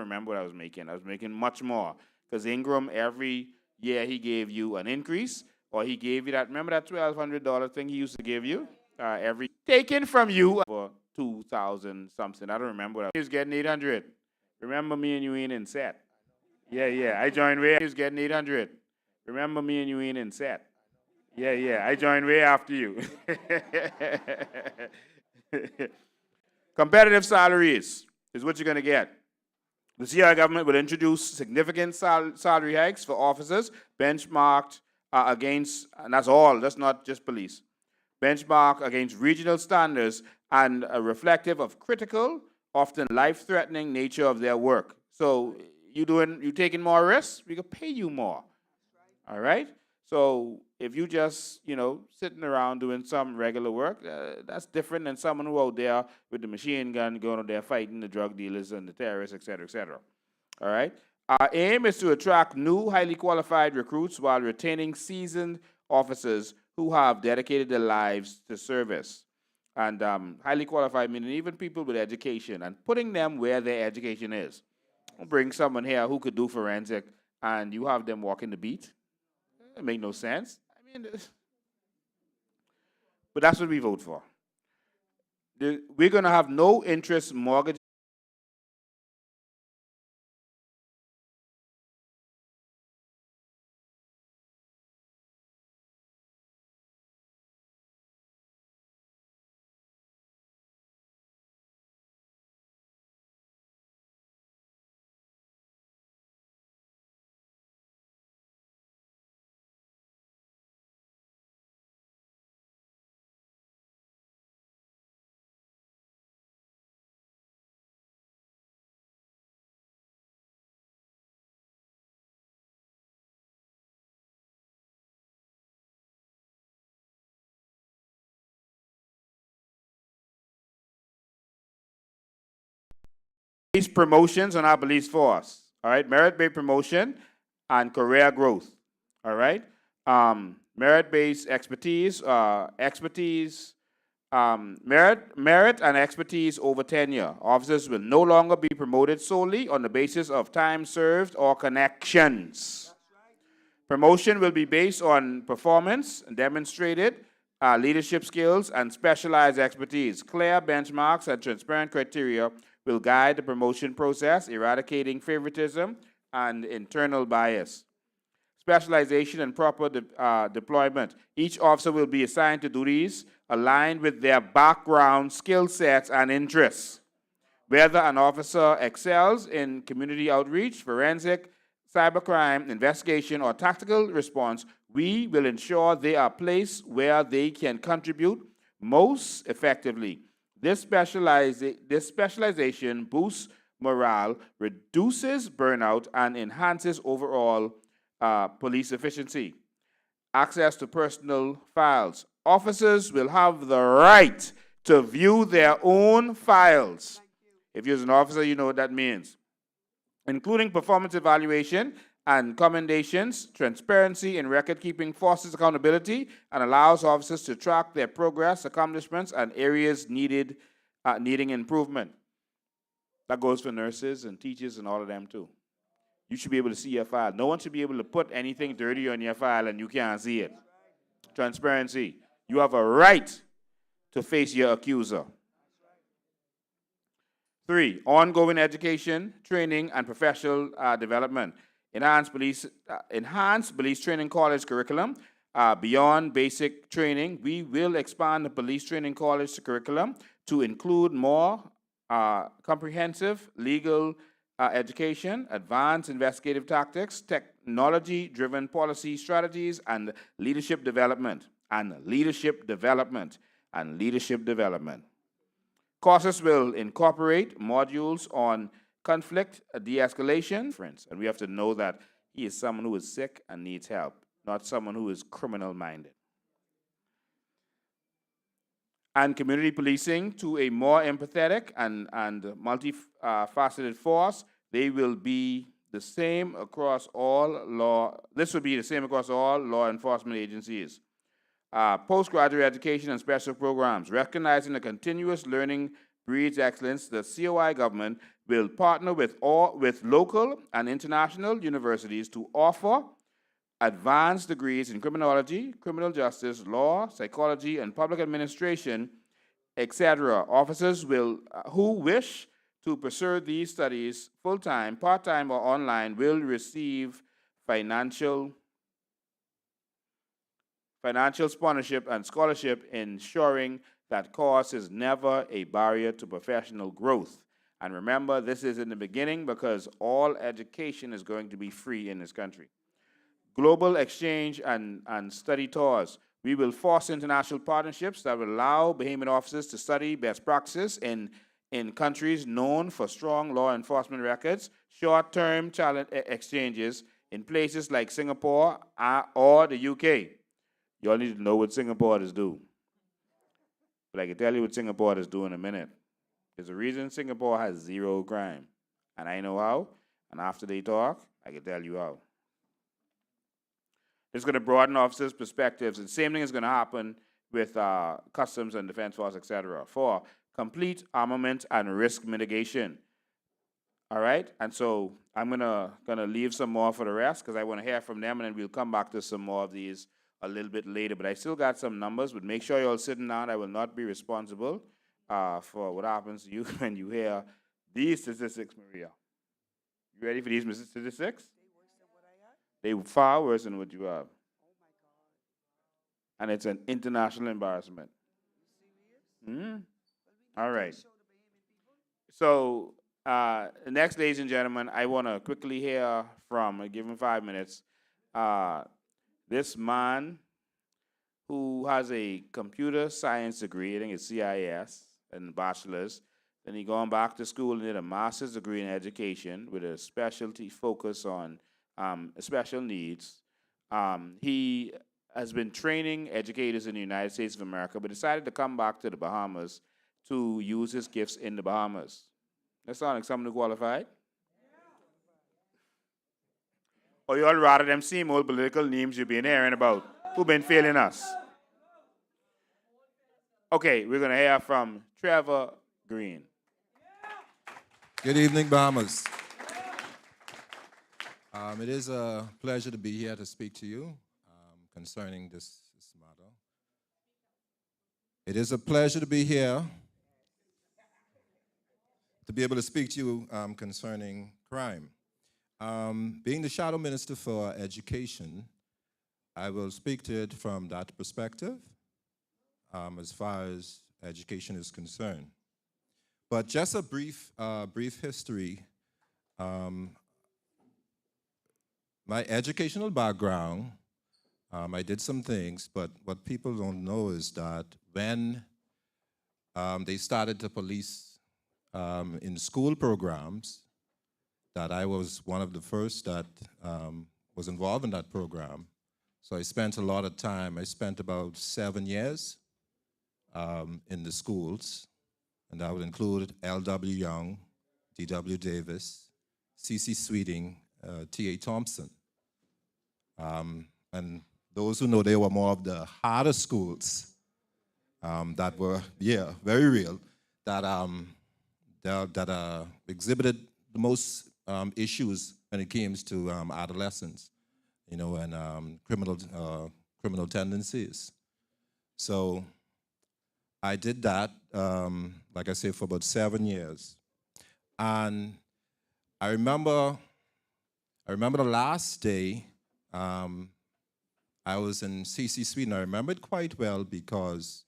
remember what I was making. I was making much more. Because Ingram, every year he gave you an increase, or he gave you that, remember that $1,200 thing he used to give you? Every taken from you for 2,000 something. I don't remember what he was getting 800. Remember me and you ain't in set. Yeah. I joined way. He was getting 800. Remember me and you ain't in set. Yeah. I joined way after you. Competitive salaries is what you're going to get. The CI government will introduce significant salary hikes for officers benchmarked against, and that's all, that's not just police, benchmarked against regional standards and reflective of critical, often life-threatening nature of their work. So you taking more risks, we could pay you more. All right? So if you just, sitting around doing some regular work, that's different than someone who out there with the machine gun going out there fighting the drug dealers and the terrorists, et cetera, et cetera. All right? Our aim is to attract new, highly qualified recruits while retaining seasoned officers who have dedicated their lives to service. And highly qualified meaning even people with education and putting them where their education is. Don't bring someone here who could do forensic and you have them walking the beat. It make no sense. But that's what we vote for. We're going to have no interest mortgage. Promotions on our police force. All right, merit-based promotion and career growth. All right, merit-based expertise, merit and expertise over tenure. Officers will no longer be promoted solely on the basis of time served or connections. Promotion will be based on performance, demonstrated leadership skills, and specialized expertise. Clear benchmarks and transparent criteria will guide the promotion process, eradicating favoritism and internal bias. Specialization and proper deployment. Each officer will be assigned to duties aligned with their background, skill sets, and interests. Whether an officer excels in community outreach, forensic, cybercrime, investigation, or tactical response, we will ensure they are placed where they can contribute most effectively. This specialization boosts morale, reduces burnout, and enhances overall police efficiency. Access to personal files. Officers will have the right to view their own files. If you're an officer, you know what that means. Including performance evaluation and commendations, transparency in record-keeping fosters accountability and allows officers to track their progress, accomplishments, and areas needing improvement. That goes for nurses and teachers and all of them too. You should be able to see your file. No one should be able to put anything dirty on your file and you can't see it. Transparency. You have a right to face your accuser. 3, ongoing education, training, and professional development. Enhanced police training college curriculum. Beyond basic training, we will expand the police training college curriculum to include more comprehensive legal education, advanced investigative tactics, technology-driven policy strategies, and leadership development. Courses will incorporate modules on conflict de-escalation, and we have to know that he is someone who is sick and needs help, not someone who is criminal-minded. And community policing to a more empathetic and multifaceted force. They will be the same across all law. This will be the same across all law enforcement agencies. Postgraduate education and special programs. Recognizing the continuous learning breeds excellence, the COI government will partner with local and international universities to offer advanced degrees in criminology, criminal justice, law, psychology, and public administration, etc. Officers who wish to pursue these studies full-time, part-time, or online will receive financial sponsorship and scholarship, ensuring that cost is never a barrier to professional growth. And remember, this is in the beginning because all education is going to be free in this country. Global exchange and study tours. We will foster international partnerships that will allow Bahamian officers to study best practices in countries known for strong law enforcement records, short-term talent exchanges in places like Singapore or the UK. You all need to know what Singapore is doing. But I can tell you what Singapore is doing in a minute. There's a reason Singapore has zero crime. And I know how. And after they talk, I can tell you how. It's going to broaden officers' perspectives. And same thing is going to happen with Customs and Defense Force, etc. For complete armament and risk mitigation. All right? And so I'm gonna leave some more for the rest because I want to hear from them, and then we'll come back to some more of these a little bit later. But I still got some numbers, but make sure you're all sitting down. I will not be responsible for what happens to you when you hear these statistics, Maria. You ready for these statistics? They far worse than what you have. And it's an international embarrassment. All right. So next, ladies and gentlemen, I want to quickly hear from, I give him 5 minutes, this man who has a computer science degree, I think it's CIS, and bachelor's. Then he gone back to school and did a master's degree in education with a specialty focus on special needs. He has been training educators in the United States of America, but decided to come back to the Bahamas to use his gifts in the Bahamas. That sounds like someone who qualified? Or you all rather them same old political names you've been hearing about, who've been failing us? Okay, we're going to hear from Trevor Green. Good evening, Bahamas. It is a pleasure to be here to speak to you concerning this matter. It is a pleasure to be here to be able to speak to you concerning crime. Being the Shadow Minister for Education, I will speak to it from that perspective as far as education is concerned. But just a brief history. My educational background, I did some things, but what people don't know is that when they started to police in school programs, that I was one of the first that was involved in that program. So I spent a lot of time. I spent about 7 years in the schools, and that would include L.W. Young, D.W. Davis, C.C. Sweeting, T.A. Thompson. And those who know, they were more of the harder schools that were, very real, that exhibited the most issues when it came to adolescence, and criminal tendencies. So I did that, like I say, for about 7 years. And I remember the last day I was in C.C. Sweden. I remember it quite well because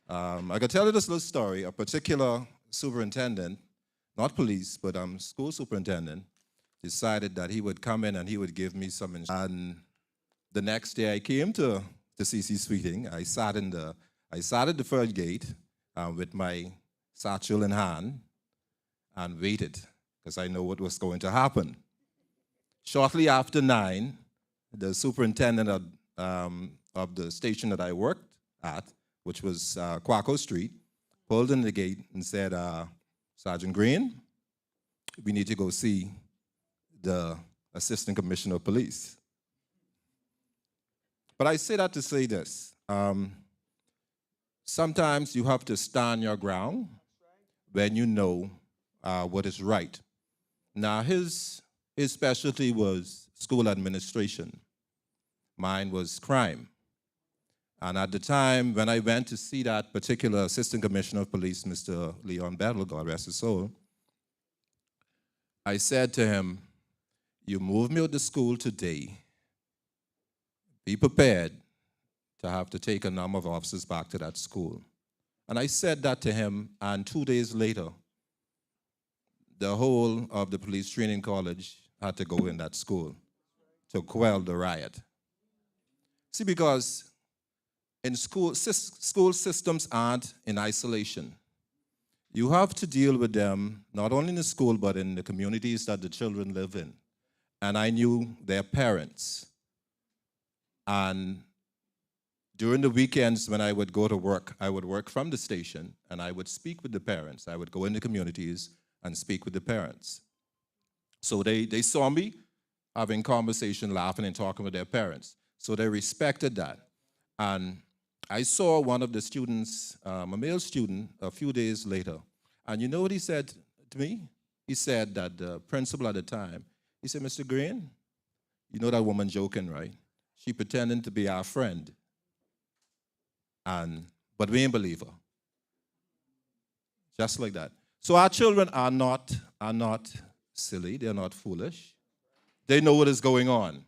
I could tell you this little story. A particular superintendent, not police, but school superintendent, decided that he would come in and he would give me some instruction. And the next day I came to C.C. Sweeting. I sat at the front gate with my satchel in hand and waited because I know what was going to happen. Shortly after 9, the superintendent of the station that I worked at, which was Quaco Street, pulled in the gate and said, Sergeant Green, we need to go see the Assistant Commissioner of Police. But I say that to say this. Sometimes you have to stand your ground when you know what is right Now, his specialty was school administration. Mine was crime. And at the time, when I went to see that particular Assistant Commissioner of Police, Mr. Leon Battle, God rest his soul, I said to him, you move me to the school today, be prepared to have to take a number of officers back to that school. And I said that to him, and 2 days later, the whole of the police training college had to go in that school to quell the riot. See, because in school systems aren't in isolation. You have to deal with them not only in the school, but in the communities that the children live in. And I knew their parents. And during the weekends when I would go to work, I would work from the station and I would speak with the parents. I would go in the communities and speak with the parents. So they saw me having conversation, laughing and talking with their parents. So they respected that. And I saw one of the students, a male student, a few days later. And you know what he said to me? He said that the principal at the time, he said, Mr. Green, you know that woman joking, right? She pretending to be our friend. But we ain't believe her. Just like that. So our children are not silly, they're not foolish. They know what is going on.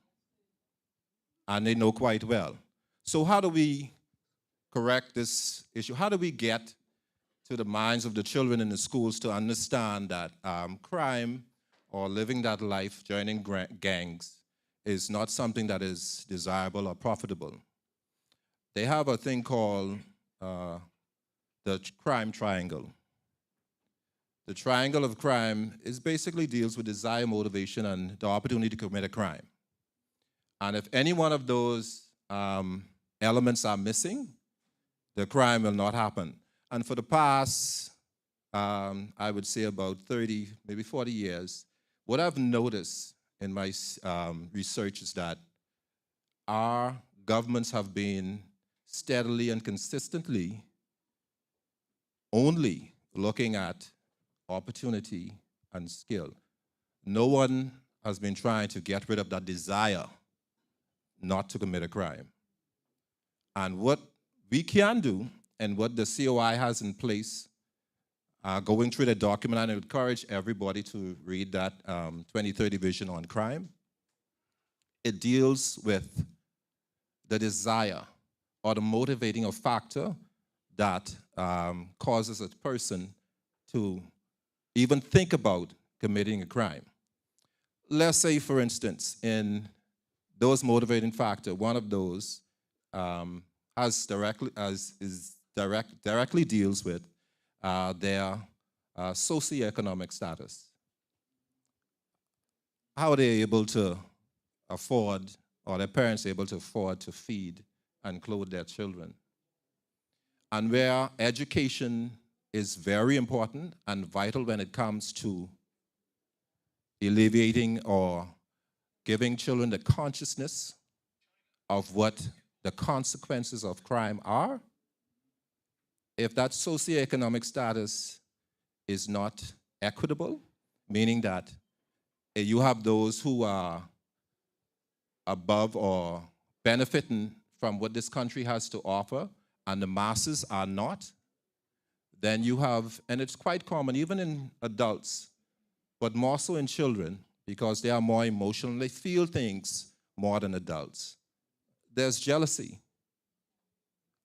And they know quite well. So how do we correct this issue? How do we get to the minds of the children in the schools to understand that crime or living that life, joining gangs, is not something that is desirable or profitable? They have a thing called the crime triangle. The triangle of crime basically deals with desire, motivation, and the opportunity to commit a crime. And if any one of those elements are missing, the crime will not happen. And for the past, I would say about 30, maybe 40 years, what I've noticed in my research is that our governments have been steadily and consistently only looking at opportunity and skill. No one has been trying to get rid of that desire not to commit a crime. And what we can do, and what the COI has in place, going through the document, and I encourage everybody to read that 2030 vision on crime. It deals with the desire or the motivating factor that causes a person to even think about committing a crime. Let's say, for instance, in those motivating factors, one of those directly deals with their socioeconomic status. How are they able to afford, or their parents able to afford to feed and clothe their children? And where education is very important and vital when it comes to alleviating or giving children the consciousness of what the consequences of crime are. If that socioeconomic status is not equitable, meaning that you have those who are above or benefiting from what this country has to offer, and the masses are not, then you have, and it's quite common even in adults, but more so in children, because they are more emotional, they feel things more than adults. There's jealousy.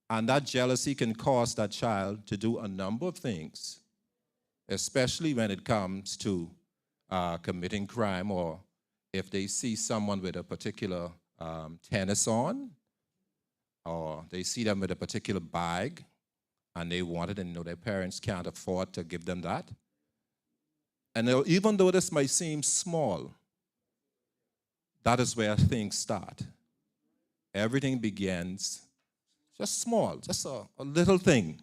And that jealousy can cause that child to do a number of things, especially when it comes to committing crime, or if they see someone with a particular tennis on, or they see them with a particular bag, and they want it, and know their parents can't afford to give them that. And even though this might seem small, that is where things start. Everything begins just small, just a little thing.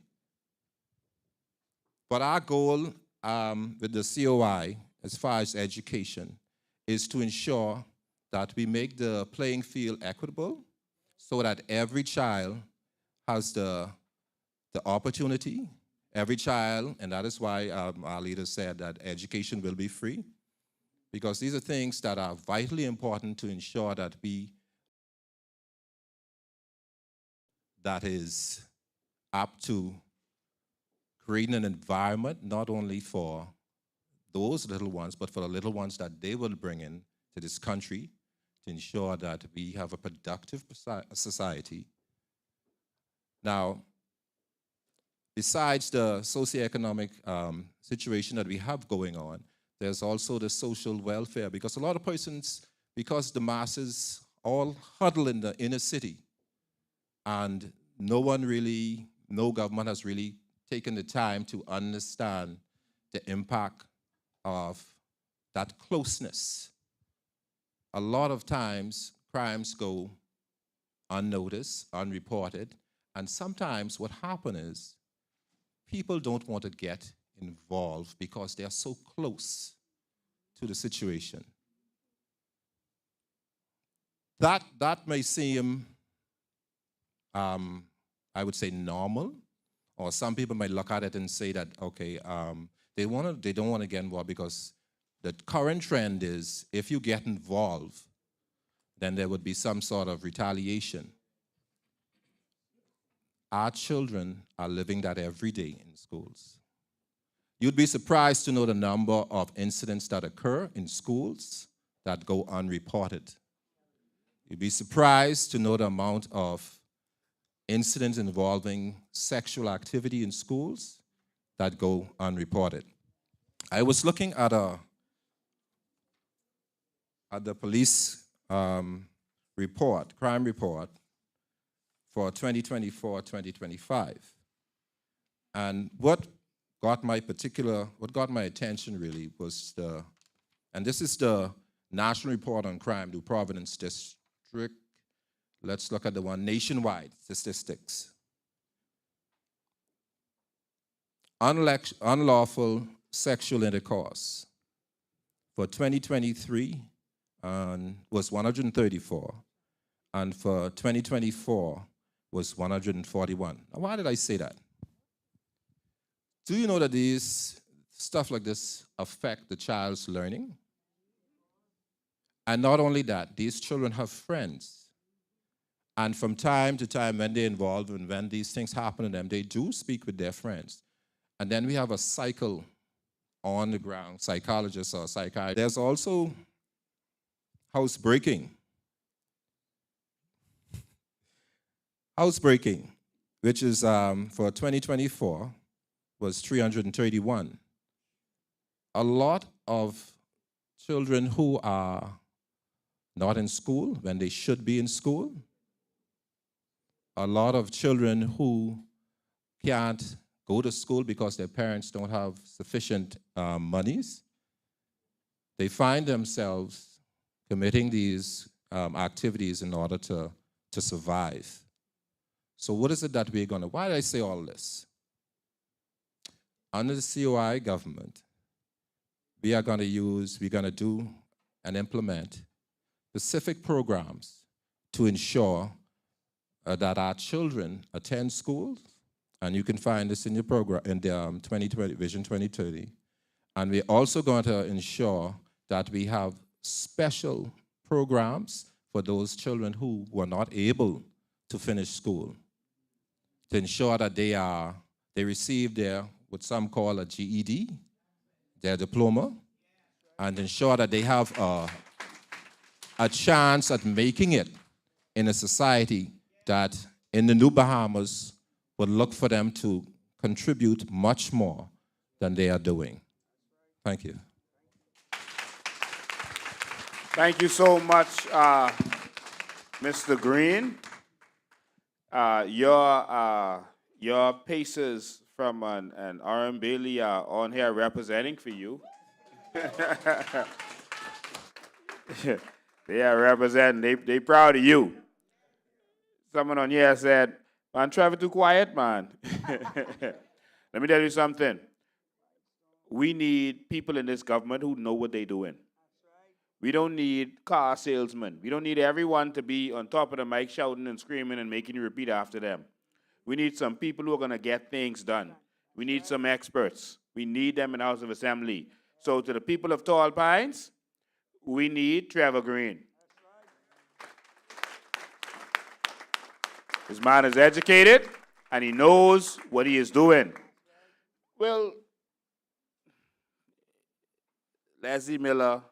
But our goal with the COI, as far as education, is to ensure that we make the playing field equitable so that every child has the opportunity, every child, and that is why our leader said that education will be free. because these are things that are vitally important to ensure that that is apt to creating an environment not only for those little ones, but for the little ones that they will bring in to this country to ensure that we have a productive society. Now, besides the socioeconomic situation that we have going on, there's also the social welfare, because a lot of persons, because the masses all huddle in the inner city, and no government has really taken the time to understand the impact of that closeness. A lot of times, crimes go unnoticed, unreported, and sometimes what happens is people don't want to get involved because they are so close to the situation. That may seem, I would say, normal, or some people might look at it and say that, okay, they don't want to get involved because the current trend is if you get involved, then there would be some sort of retaliation. Our children are living that every day in schools. You'd be surprised to know the number of incidents that occur in schools that go unreported. You'd be surprised to know the amount of incidents involving sexual activity in schools that go unreported. I was looking at the police report, crime report, for 2024-2025. And what got my attention really was and this is the National Report on Crime, New Providence District. Let's look at the one nationwide statistics. Unlawful sexual intercourse for 2023 was 134, and for 2024 was 141. Now, why did I say that? Do you know that these stuff like this affect the child's learning? And not only that, these children have friends. And from time to time, when they're involved and when these things happen to them, they do speak with their friends. And then we have a cycle on the ground, psychologists or psychiatrists. There's also housebreaking. Housebreaking, which is for 2024, was 331. A lot of children who are not in school when they should be in school. A lot of children who can't go to school because their parents don't have sufficient monies. They find themselves committing these activities in order to survive. So what is it that we're going to, why did I say all this? Under the COI government, we're going to do and implement specific programs to ensure that our children attend schools, and you can find this in your program, in the 2020, Vision 2030. And we're also going to ensure that we have special programs for those children who were not able to finish school, to ensure that they receive what some call a GED, their diploma, and ensure that they have a chance at making it in a society that in the New Bahamas would look for them to contribute much more than they are doing. Thank you. Thank you so much, Mr. Green. Your paces from an R.M. Bailey are on here representing for you. They are representing. They proud of you. Someone on here said, "Man, Trevor too quiet, man." Let me tell you something. We need people in this government who know what they're doing. We don't need car salesmen. We don't need everyone to be on top of the mic shouting and screaming and making you repeat after them. We need some people who are going to get things done. We need some experts. We need them in the House of Assembly. So to the people of Tall Pines, we need Trevor Green. This man is educated and he knows what he is doing. Well, Leslie Miller,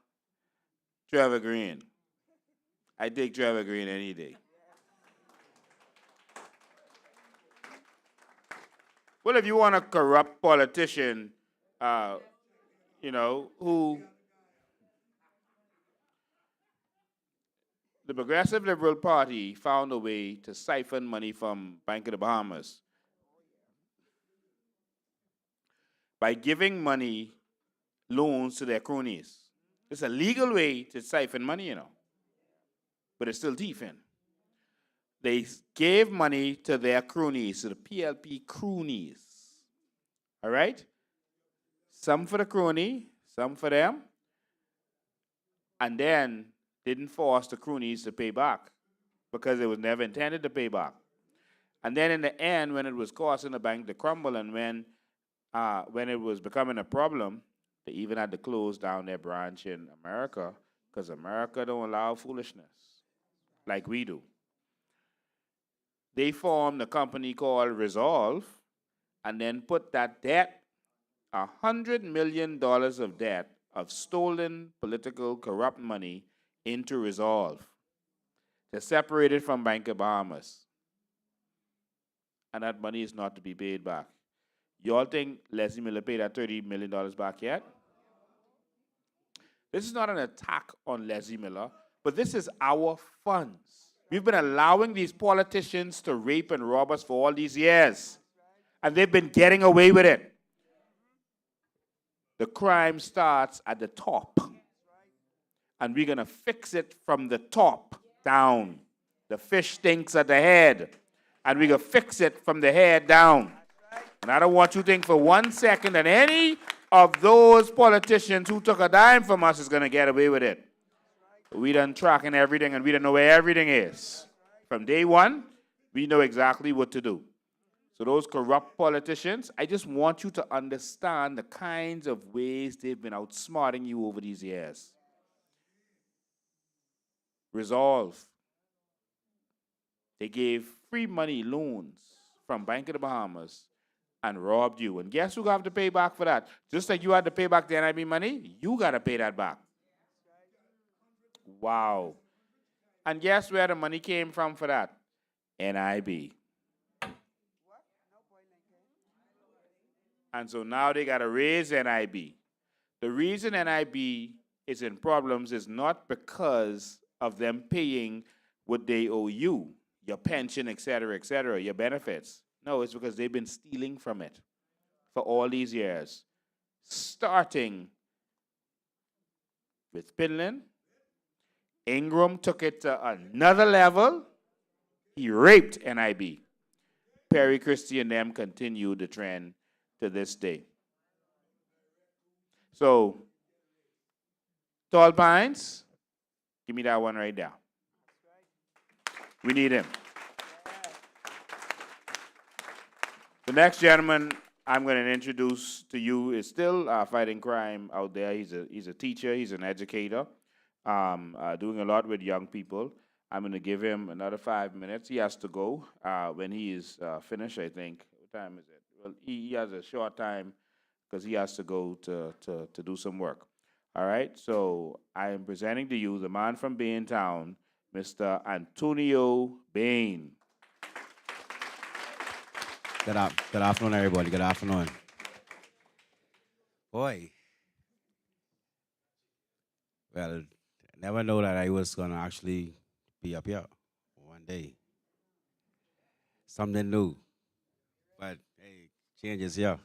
Trevor Green. I take Trevor Green any day. Well, if you want a corrupt politician, who the Progressive Liberal Party found a way to siphon money from Bank of the Bahamas by giving money loans to their cronies. It's a legal way to siphon money, but it's still thieving. They gave money to their cronies, to the PLP cronies. All right? Some for the crony, some for them, and then didn't force the cronies to pay back because it was never intended to pay back. And then in the end, when it was causing the bank to crumble and when it was becoming a problem, they even had to close down their branch in America because America don't allow foolishness like we do. They formed a company called Resolve and then put that debt, $100 million of debt of stolen political corrupt money into Resolve. They're separated from Bank of Bahamas. And that money is not to be paid back. Y'all think Leslie Miller paid that $30 million back yet? This is not an attack on Leslie Miller, but this is our funds. We've been allowing these politicians to rape and rob us for all these years. And they've been getting away with it. The crime starts at the top. And we're going to fix it from the top down. The fish stinks at the head. And we're going to fix it from the head down. And I don't want you to think for 1 second that any of those politicians who took a dime from us is going to get away with it. We done tracking everything and we don't know where everything is. From day one, we know exactly what to do. So those corrupt politicians, I just want you to understand the kinds of ways they've been outsmarting you over these years. Resolve. They gave free money loans from Bank of the Bahamas and robbed you. And guess who got to pay back for that? Just like you had to pay back the NIB money, you got to pay that back. Wow. And guess where the money came from for that? NIB. And so now they got to raise NIB. The reason NIB is in problems is not because of them paying what they owe you, your pension, et cetera, your benefits. No, it's because they've been stealing from it for all these years. Starting with Finland, Ingram took it to another level. He raped NIB. Perry Christie and them continued the trend to this day. So, Tall Pines, give me that one right there. We need him. The next gentleman I'm going to introduce to you is still fighting crime out there. He's a teacher. He's an educator, doing a lot with young people. I'm going to give him another 5 minutes. He has to go when he is finished, I think. What time is it? Well, he has a short time because he has to go to do some work. All right? So I am presenting to you the man from Baintown, Mr. Antonio Bain. Good afternoon, everybody. Good afternoon. Boy. Well, I never know that I was going to actually be up here one day. Something new. But, hey, change is here.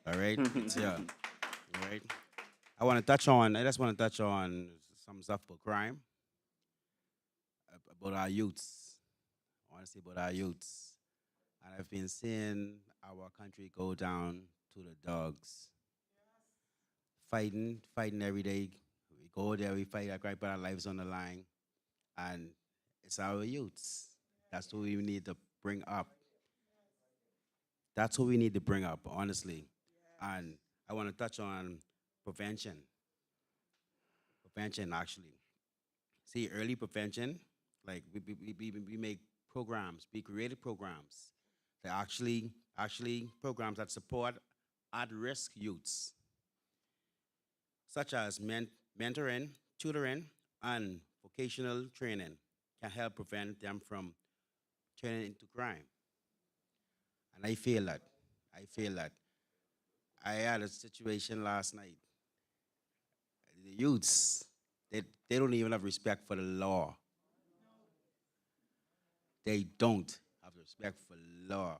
All right? It's here. All right? I just want to touch on some stuff about crime, about our youths. I want to say about our youths. And I've been seeing our country go down to the dogs. Fighting every day. We go there, we fight, I put our lives on the line. And it's our youths. That's what we need to bring up. That's what we need to bring up, honestly. And I want to touch on prevention. prevention, actually. See, early prevention, like we make programs, we created programs that actually programs that support at-risk youths, such as mentoring, tutoring, and vocational training can help prevent them from turning into crime. And I feel that. I feel that. I had a situation last night. The youths, they don't even have respect for the law. They don't have respect for the law.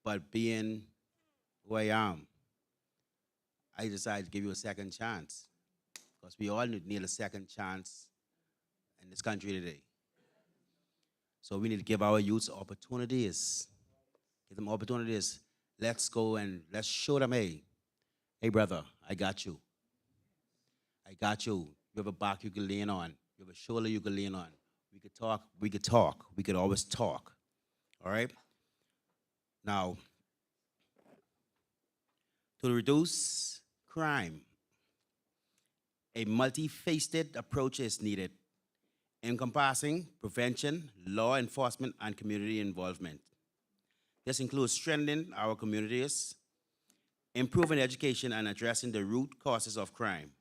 But being who I am, I decided to give you a second chance. Because we all need a second chance in this country today. So we need to give our youths opportunities. Give them opportunities. Let's go and let's show them, hey brother, I got you. I got you. You have a back you can lean on. You have a shoulder you can lean on. We could talk. We could talk. We could always talk. All right? Now, to reduce crime, a multifaceted approach is needed, encompassing prevention, law enforcement, and community involvement. This includes strengthening our communities, improving education, and addressing the root causes of crime,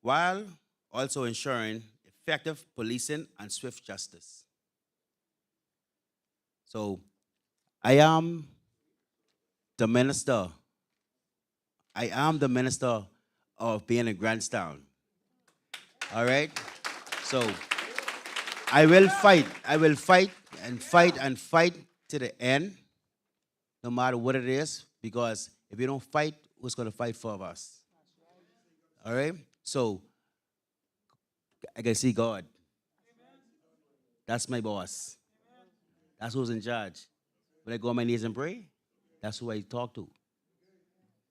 while also ensuring effective policing and swift justice. So, I am the minister. I am the minister of being in Grandstown. All right? So, I will fight. I will fight and fight and fight to the end, no matter what it is, because if we don't fight, who's going to fight for us? All right? So, I can see God. That's my boss. That's who's in charge. When I go on my knees and pray, that's who I talk to.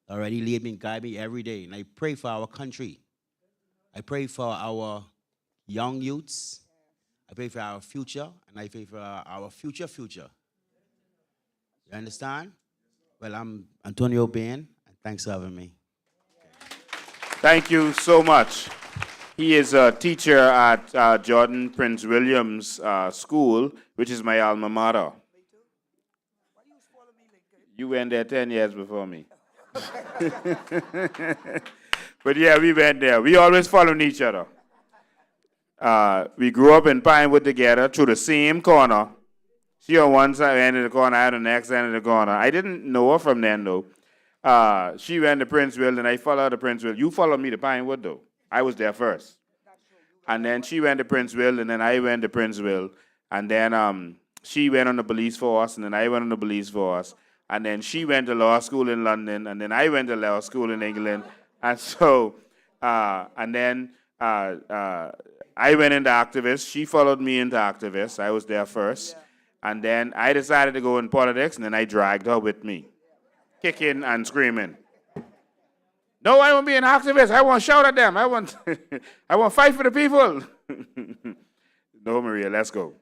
All right? He lead me and guide me every day. And I pray for our country. I pray for our young youths. I pray for our future, and I pray for our future. You understand? Well, I'm Antonio Bain, and thanks for having me. Thank you so much. He is a teacher at Jordan Prince Williams School, which is my alma mater. You went there 10 years before me. But yeah, we went there. We always followed each other. We grew up in Pinewood together through the same corner. She on one side end of the corner, I on the next end of the corner. I didn't know her from then, though. She went to Princeville, and I followed her to Princeville. You followed me to Pinewood, though. I was there first. And then she went to Princeville, and then I went to Princeville. And then she went on the police force, and then I went on the police force. And then she went to law school in London, and then I went to law school in England. And so, and then I went into activists. She followed me into activists. I was there first. And then I decided to go in politics, and then I dragged her with me, kicking and screaming. No, I want to be an activist. I want to shout at them. I want to fight for the people. No, Maria, let's go.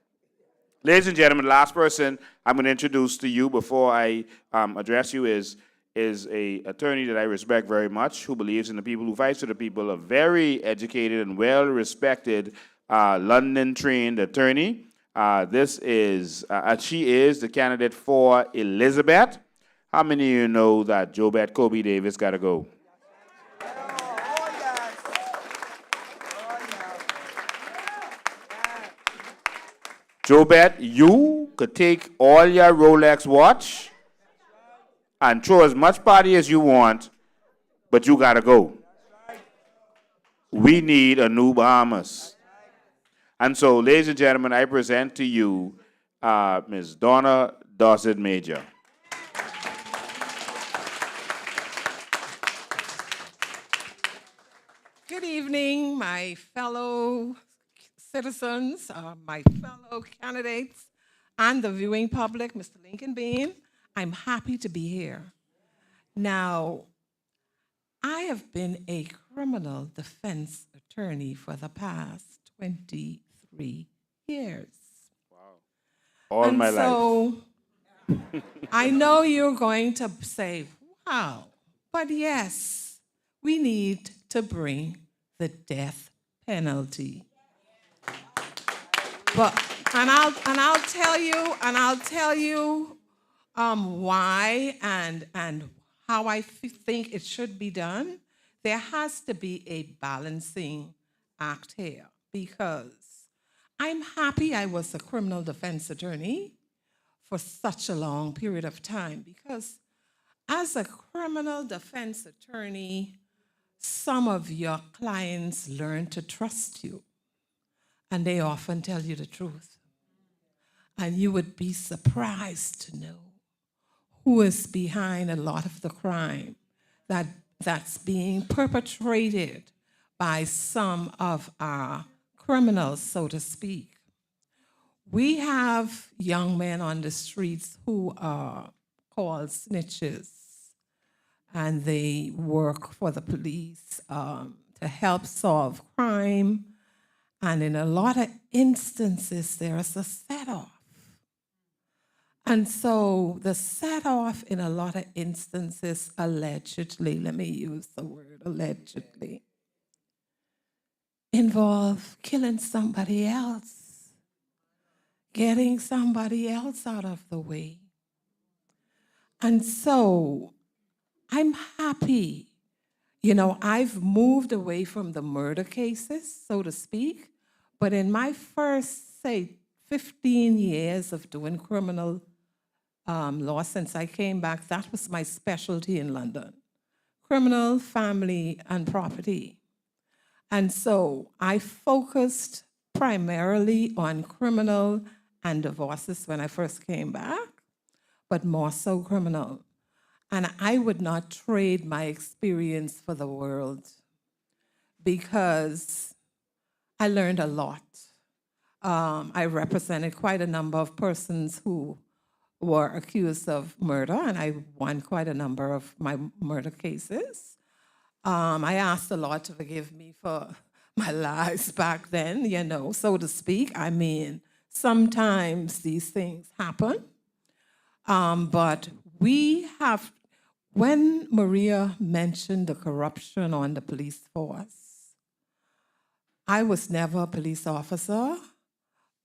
Ladies and gentlemen, the last person I'm going to introduce to you before I address you is a attorney that I respect very much, who believes in the people, who fights for the people, a very educated and well-respected London-trained attorney. She is the candidate for Elizabeth. How many of you know that Jobette Kobe Davis got to go? Jobette, you could take all your Rolex watch and throw as much party as you want, but you got to go. We need a new Bahamas. And so, ladies and gentlemen, I present to you Ms. Donna Dossett Major. Good evening, my fellow citizens, my fellow candidates, and the viewing public, Mr. Lincoln Bean. I'm happy to be here. Now, I have been a criminal defense attorney for the past 23 years. Wow. All my life. So, I know you're going to say, wow, but yes, we need to bring the death penalty. But I'll tell you why and how I think it should be done. There has to be a balancing act here because I'm happy I was a criminal defense attorney for such a long period of time because as a criminal defense attorney, some of your clients learn to trust you, and they often tell you the truth. And you would be surprised to know who is behind a lot of the crime that's being perpetrated by some of our criminals, so to speak. We have young men on the streets who are called snitches, and they work for the police to help solve crime. And in a lot of instances, there's a set-off. And so the set-off in a lot of instances, allegedly, let me use the word allegedly, involve killing somebody else, getting somebody else out of the way. And so I'm happy. You know, I've moved away from the murder cases, so to speak, but in my first, say, 15 years of doing criminal law since I came back, that was my specialty in London, criminal, family, and property. And so I focused primarily on criminal and divorces when I first came back, but more so criminal. And I would not trade my experience for the world because I learned a lot. I represented quite a number of persons who were accused of murder, and I won quite a number of my murder cases. I asked the Lord to forgive me for my lies back then, you know, so to speak. I mean, sometimes these things happen. But we have, when Maria mentioned the corruption on the police force, I was never a police officer,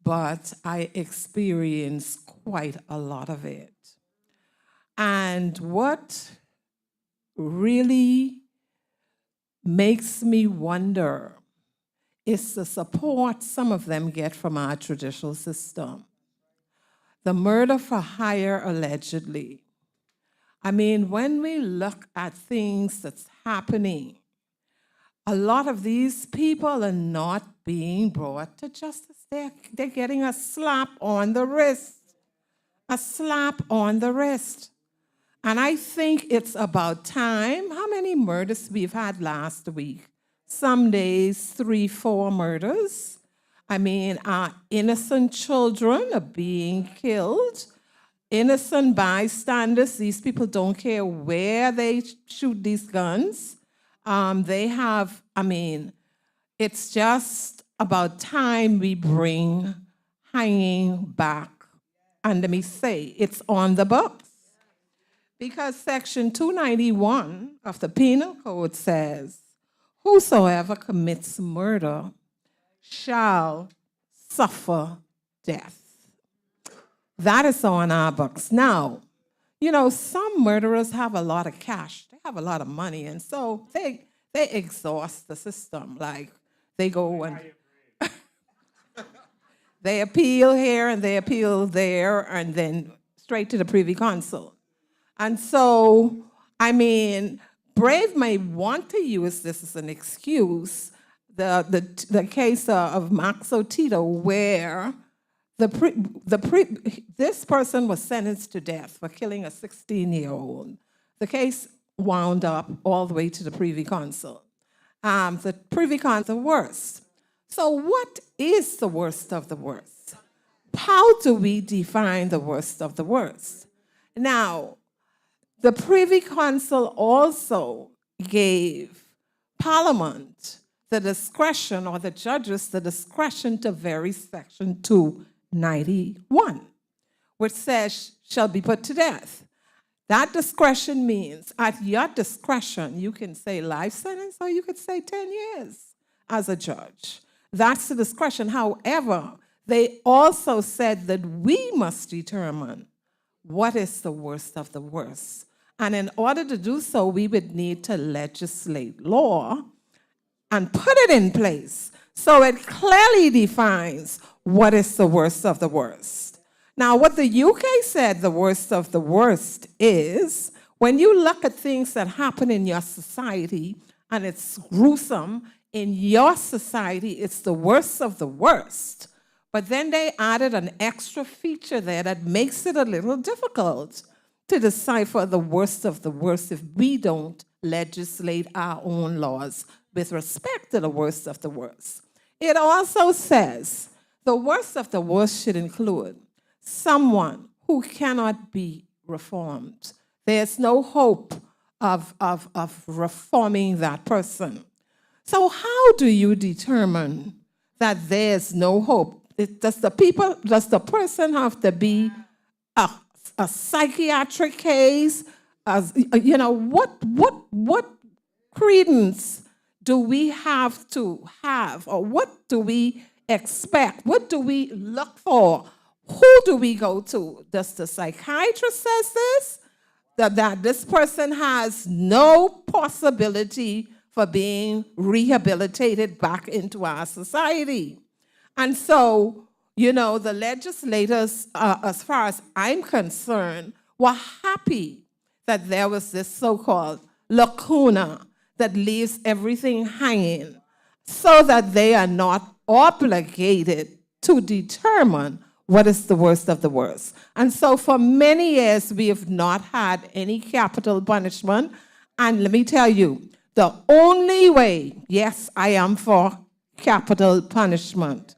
but I experienced quite a lot of it. And what really makes me wonder is the support some of them get from our judicial system. The murder for hire, allegedly. I mean, when we look at things that's happening, a lot of these people are not being brought to justice. They're getting a slap on the wrist. A slap on the wrist. And I think it's about time. How many murders we've had last week? Some days, 3, 4 murders. I mean, our innocent children are being killed. Innocent bystanders, these people don't care where they shoot these guns. They have, I mean, it's just about time we bring hanging back. And let me say, it's on the books. Because Section 291 of the Penal Code says, whosoever commits murder shall suffer death. That is on our books. Now, you know, some murderers have a lot of cash. They have a lot of money, and so they exhaust the system. Like, they go and they appeal here and they appeal there, and then straight to the Privy Council. And so, I mean, Brave may want to use this as an excuse, the case of Maxo Tito, where this person was sentenced to death for killing a 16-year-old. The case wound up all the way to the Privy Council. The Privy Council worst. So what is the worst of the worst? How do we define the worst of the worst? Now, the Privy Council also gave Parliament the discretion, or the judges the discretion, to vary Section 291, which says shall be put to death. That discretion means at your discretion, you can say life sentence or you could say 10 years. as a judge. That's the discretion. However, they also said that we must determine what is the worst of the worst. And in order to do so, we would need to legislate law and put it in place so it clearly defines what is the worst of the worst. Now, what the UK said the worst of the worst is when you look at things that happen in your society and it's gruesome, in your society, it's the worst of the worst. But then they added an extra feature there that makes it a little difficult to decipher the worst of the worst if we don't legislate our own laws with respect to the worst of the worst. It also says the worst of the worst should include someone who cannot be reformed. There's no hope of reforming that person. So how do you determine that there's no hope? Does the person have to be a psychiatric case? What credence do we have to have, or what do we expect? What do we look for? Who do we go to? Does the psychiatrist says this? That this person has no possibility for being rehabilitated back into our society. And so, the legislators, as far as I'm concerned, were happy that there was this so-called lacuna that leaves everything hanging so that they are not obligated to determine what is the worst of the worst. And so for many years, we have not had any capital punishment. And let me tell you, the only way, yes, I am for capital punishment,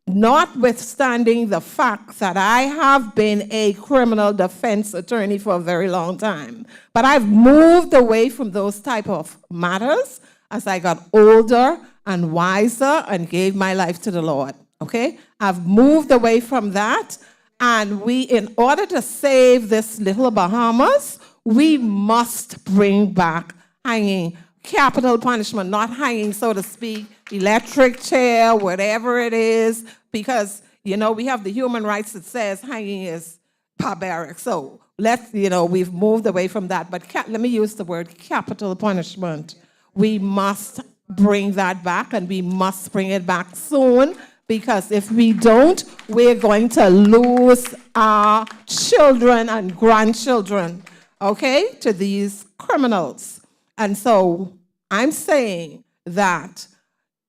notwithstanding the fact that I have been a criminal defense attorney for a very long time. But I've moved away from those type of matters as I got older and wiser and gave my life to the Lord, okay? I've moved away from that, and in order to save this little Bahamas, we must bring back hanging, capital punishment, not hanging, so to speak, electric chair, whatever it is, because, we have the human rights that says hanging is barbaric. So we've moved away from that. But let me use the word capital punishment. We must bring that back, and we must bring it back soon, because if we don't, we're going to lose our children and grandchildren, okay, to these criminals. And so I'm saying that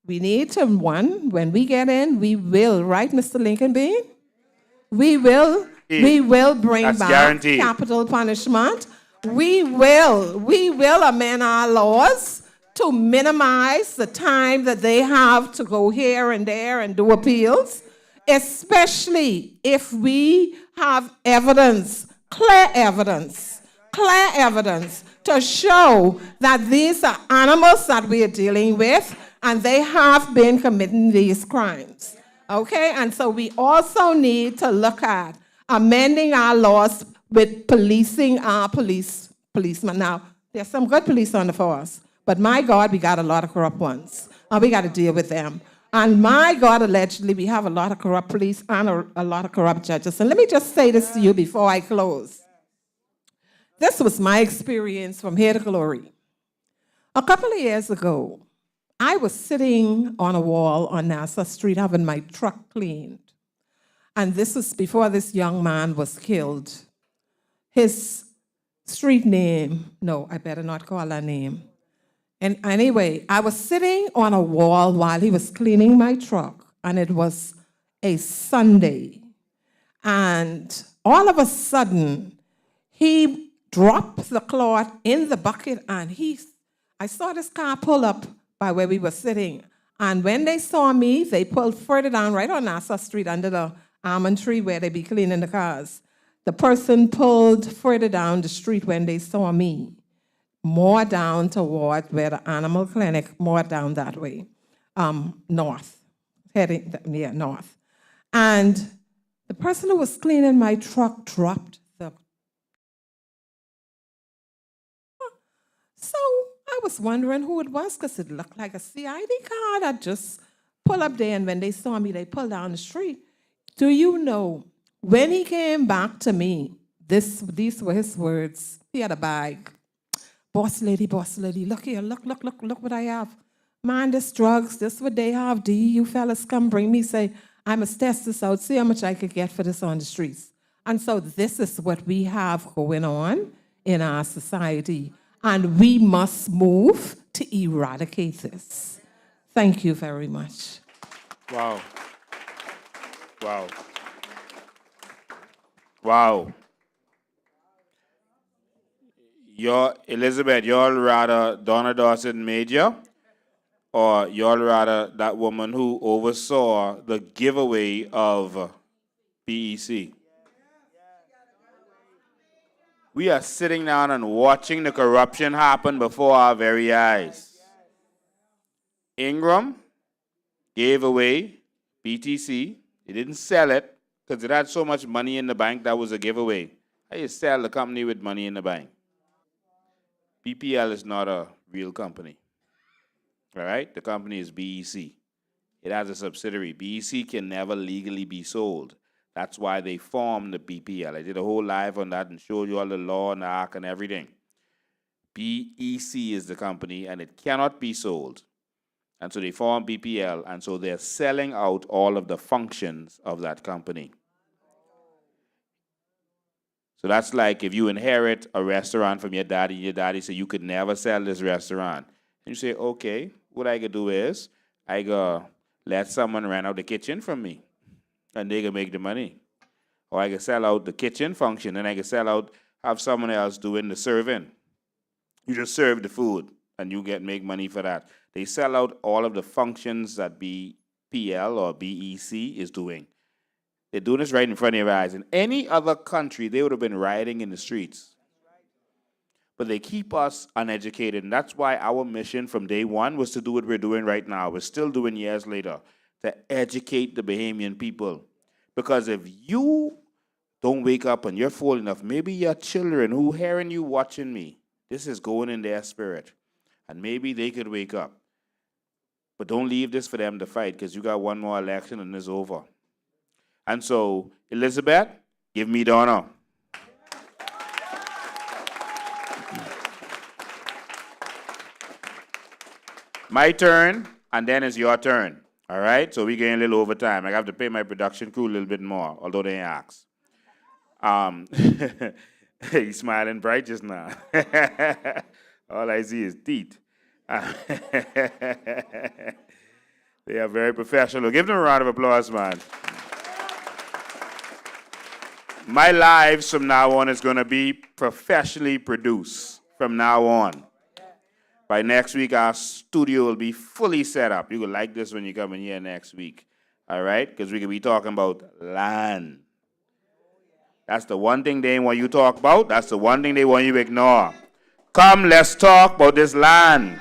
we need to, when we get in, we will, right, Mr. Lincoln Bean? We will bring That's back guaranteed. capital punishment. We will amend our laws to minimize the time that they have to go here and there and do appeals, especially if we have evidence, clear evidence, to show that these are animals that we are dealing with, and they have been committing these crimes, okay? And so we also need to look at amending our laws with policing our policemen. Now, there's some good police on the force, but my God, we got a lot of corrupt ones, and we got to deal with them. And my God, allegedly, we have a lot of corrupt police and a lot of corrupt judges. And let me just say this to you before I close. This was my experience from here to glory. A couple of years ago, I was sitting on a wall on Nassau Street having my truck cleaned. And this was before this young man was killed. His street name, no, I better not call that name. And anyway, I was sitting on a wall while he was cleaning my truck, and it was a Sunday. And all of a sudden, he dropped the cloth in the bucket, and I saw this car pull up by where we were sitting. And when they saw me, they pulled further down right on Nassau Street under the almond tree where they be cleaning the cars. The person pulled further down the street when they saw me, more down toward where the animal clinic, more down that way, north, north. And the person who was cleaning my truck dropped the. So I was wondering who it was because it looked like a CID card. I just pull up there, and when they saw me, they pulled down the street. Do you know, when he came back to me, these were his words. He had a bag. Boss lady, look here, look what I have. Man, this drugs, this what they have. Do you fellas come bring me, say, I must test this out, see how much I could get for this on the streets. And so this is what we have going on in our society. And we must move to eradicate this. Thank you very much. Wow. Wow. Wow. Elizabeth, y'all rather Donna Dawson Major, or y'all rather that woman who oversaw the giveaway of BEC? We are sitting down and watching the corruption happen before our very eyes. Ingram gave away BTC. He didn't sell it because it had so much money in the bank that was a giveaway. How you sell the company with money in the bank? BPL is not a real company. All right? The company is BEC. It has a subsidiary. BEC can never legally be sold. That's why they formed the BPL. I did a whole live on that and showed you all the law and the act and everything. BEC is the company, and it cannot be sold. And so they formed BPL, and so they're selling out all of the functions of that company. So that's like if you inherit a restaurant from your daddy said you could never sell this restaurant. And you say, okay, what I could do is I go let someone rent out the kitchen from me, and they can make the money. Or I can sell out the kitchen function, and I can have someone else doing the serving. You just serve the food, and you make money for that. They sell out all of the functions that BPL or BEC is doing. They're doing this right in front of your eyes. In any other country, they would have been rioting in the streets. But they keep us uneducated, and that's why our mission from day one was to do what we're doing right now. We're still doing years later, to educate the Bahamian people. Because if you don't wake up and you're full enough, maybe your children who hearing you watching me, this is going in their spirit. And maybe they could wake up. But don't leave this for them to fight, because you got one more election and it's over. And so, Elizabeth, give me the honor. My turn, and then it's your turn. All right? So we're getting a little overtime. I have to pay my production crew a little bit more, although they ain't asked. He's smiling bright just now. All I see is teeth. They are very professional. Give them a round of applause, man. My lives from now on is going to be professionally produced from now on. By next week, our studio will be fully set up. You will like this when you come in here next week. All right? Because we could be talking about land. That's the one thing they want you to talk about. That's the one thing they want you to ignore. Come, let's talk about this land.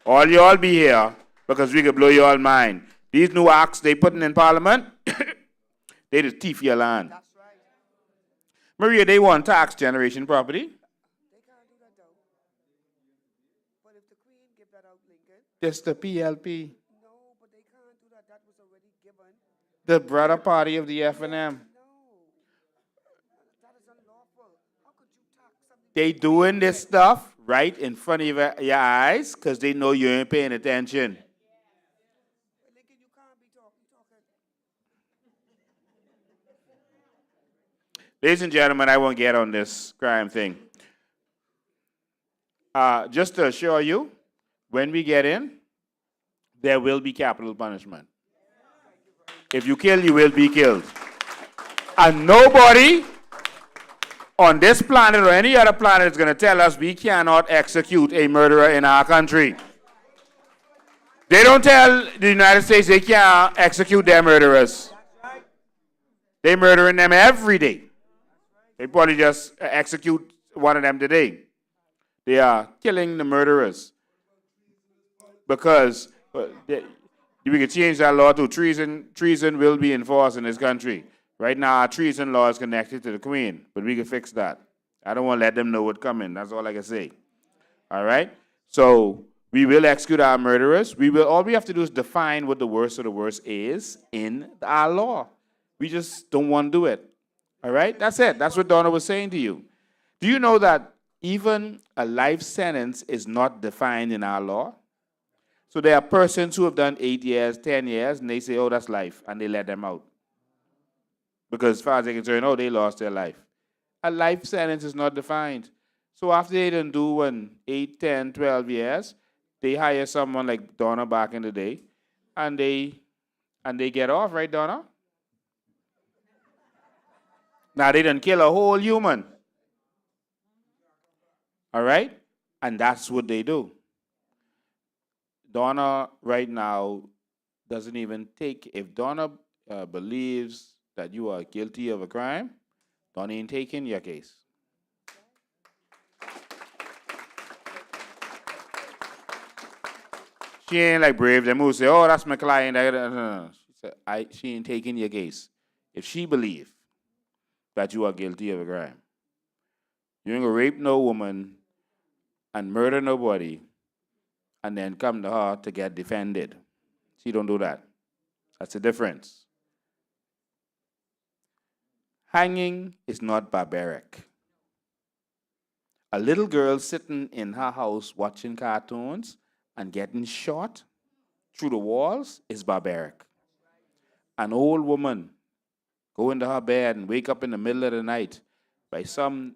All y'all be here because we can blow your mind. These new acts they putting in Parliament, they just thief your land. That's right. Maria, they want tax generation property. They can't do that though. But if the Queen give that out, Lincoln. Just the PLP. No, but they can't do that. That was already given. The brother party of the F&M. No. That is unlawful. How could you tax something? They doing this stuff right in front of your eyes because they know you ain't paying attention. Lincoln, you can't be talking. Ladies and gentlemen, I won't get on this crime thing. Just to assure you, when we get in, there will be capital punishment. If you kill, you will be killed. And nobody on this planet or any other planet is going to tell us we cannot execute a murderer in our country. They don't tell the United States they can't execute their murderers. They're murdering them every day. They probably just execute one of them today. They are killing the murderers. Because we could change that law to treason. Treason will be enforced in this country. Right now, our treason law is connected to the Queen, but we can fix that. I don't want to let them know what's coming. That's all I can say. All right? So we will execute our murderers. All we have to do is define what the worst of the worst is in our law. We just don't want to do it. All right? That's it. That's what Donna was saying to you. Do you know that even a life sentence is not defined in our law? So there are persons who have done 8 years, 10 years, and they say, oh, that's life, and they let them out. Because as far as they're concerned, oh, they lost their life. A life sentence is not defined. So after they didn't do 8, 10, 12 years, they hire someone like Donna back in the day, and they get off, right, Donna? Now they didn't kill a whole human. All right? And that's what they do. Donna right now doesn't even take, if Donna believes that you are guilty of a crime, Donna ain't taking your case. She ain't like brave. Them who say, oh, that's my client. She said, she ain't taking your case. If she believes that you are guilty of a crime, you ain't gonna rape no woman and murder nobody and then come to her to get defended. She don't do that. That's the difference. Hanging is not barbaric. A little girl sitting in her house watching cartoons and getting shot through the walls is barbaric. An old woman go into her bed and wake up in the middle of the night by some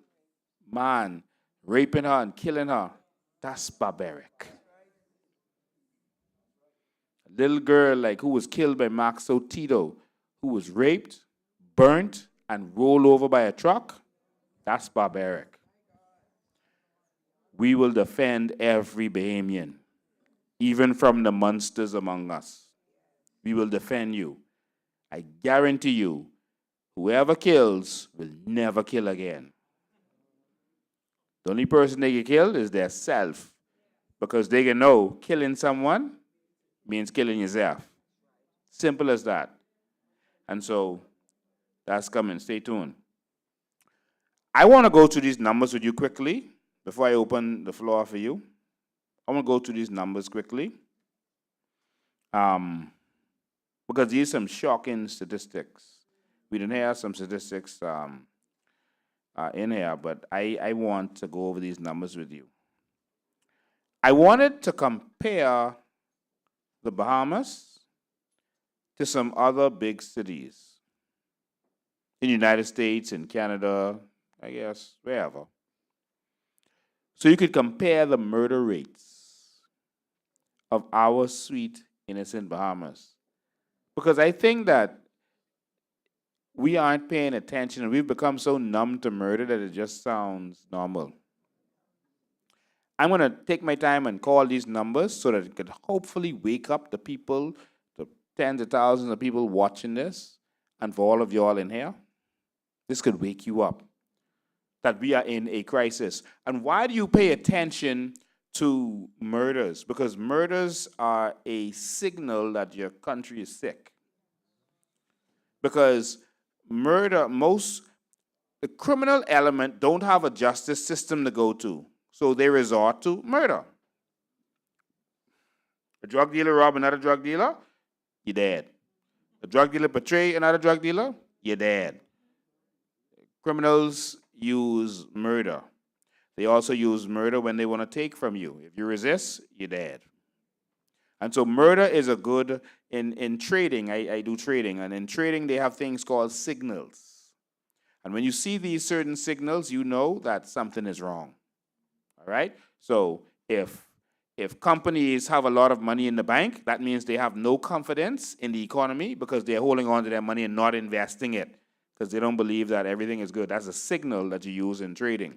man raping her and killing her, that's barbaric. A little girl who was killed by Max Tito, who was raped, burnt, and rolled over by a truck, that's barbaric. We will defend every Bahamian, even from the monsters among us. We will defend you. I guarantee you, whoever kills will never kill again. The only person they can kill is their self, because they can know killing someone means killing yourself. Simple as that. And so that's coming. Stay tuned. I want to go through these numbers with you quickly before I open the floor for you. I want to go through these numbers quickly because these are some shocking statistics. We didn't have some statistics in here, but I want to go over these numbers with you. I wanted to compare the Bahamas to some other big cities in the United States, in Canada, I guess, wherever. So you could compare the murder rates of our sweet, innocent Bahamas. Because I think that we aren't paying attention and we've become so numb to murder that it just sounds normal. I'm going to take my time and call these numbers so that it could hopefully wake up the people, the tens of thousands of people watching this, and for all of y'all in here. This could wake you up that we are in a crisis. And why do you pay attention to murders? Because murders are a signal that your country is sick. Because the criminal element don't have a justice system to go to, so they resort to murder. A drug dealer rob another drug dealer, you're dead. A drug dealer betray another drug dealer, you're dead. Criminals use murder. They also use murder when they want to take from you. If you resist, you're dead. And so murder is a good, in trading, I do trading, and in trading they have things called signals. And when you see these certain signals, you know that something is wrong. All right? So if companies have a lot of money in the bank, that means they have no confidence in the economy because they're holding on to their money and not investing it because they don't believe that everything is good. That's a signal that you use in trading.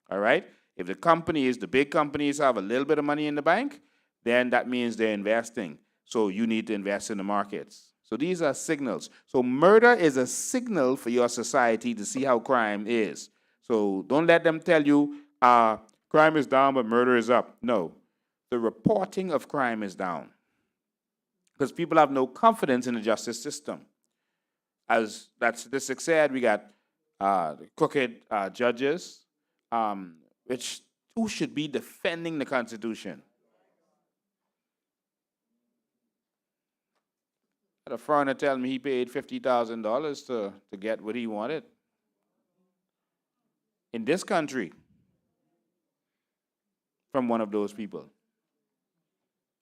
All right? If the big companies have a little bit of money in the bank, then that means they're investing. So you need to invest in the markets. So these are signals. So murder is a signal for your society to see how crime is. So don't let them tell you crime is down but murder is up. No. The reporting of crime is down because people have no confidence in the justice system. As that statistic said, we got crooked judges, which Who should be defending the Constitution? Had a foreigner tell me he paid $50,000 to get what he wanted. In this country, from one of those people.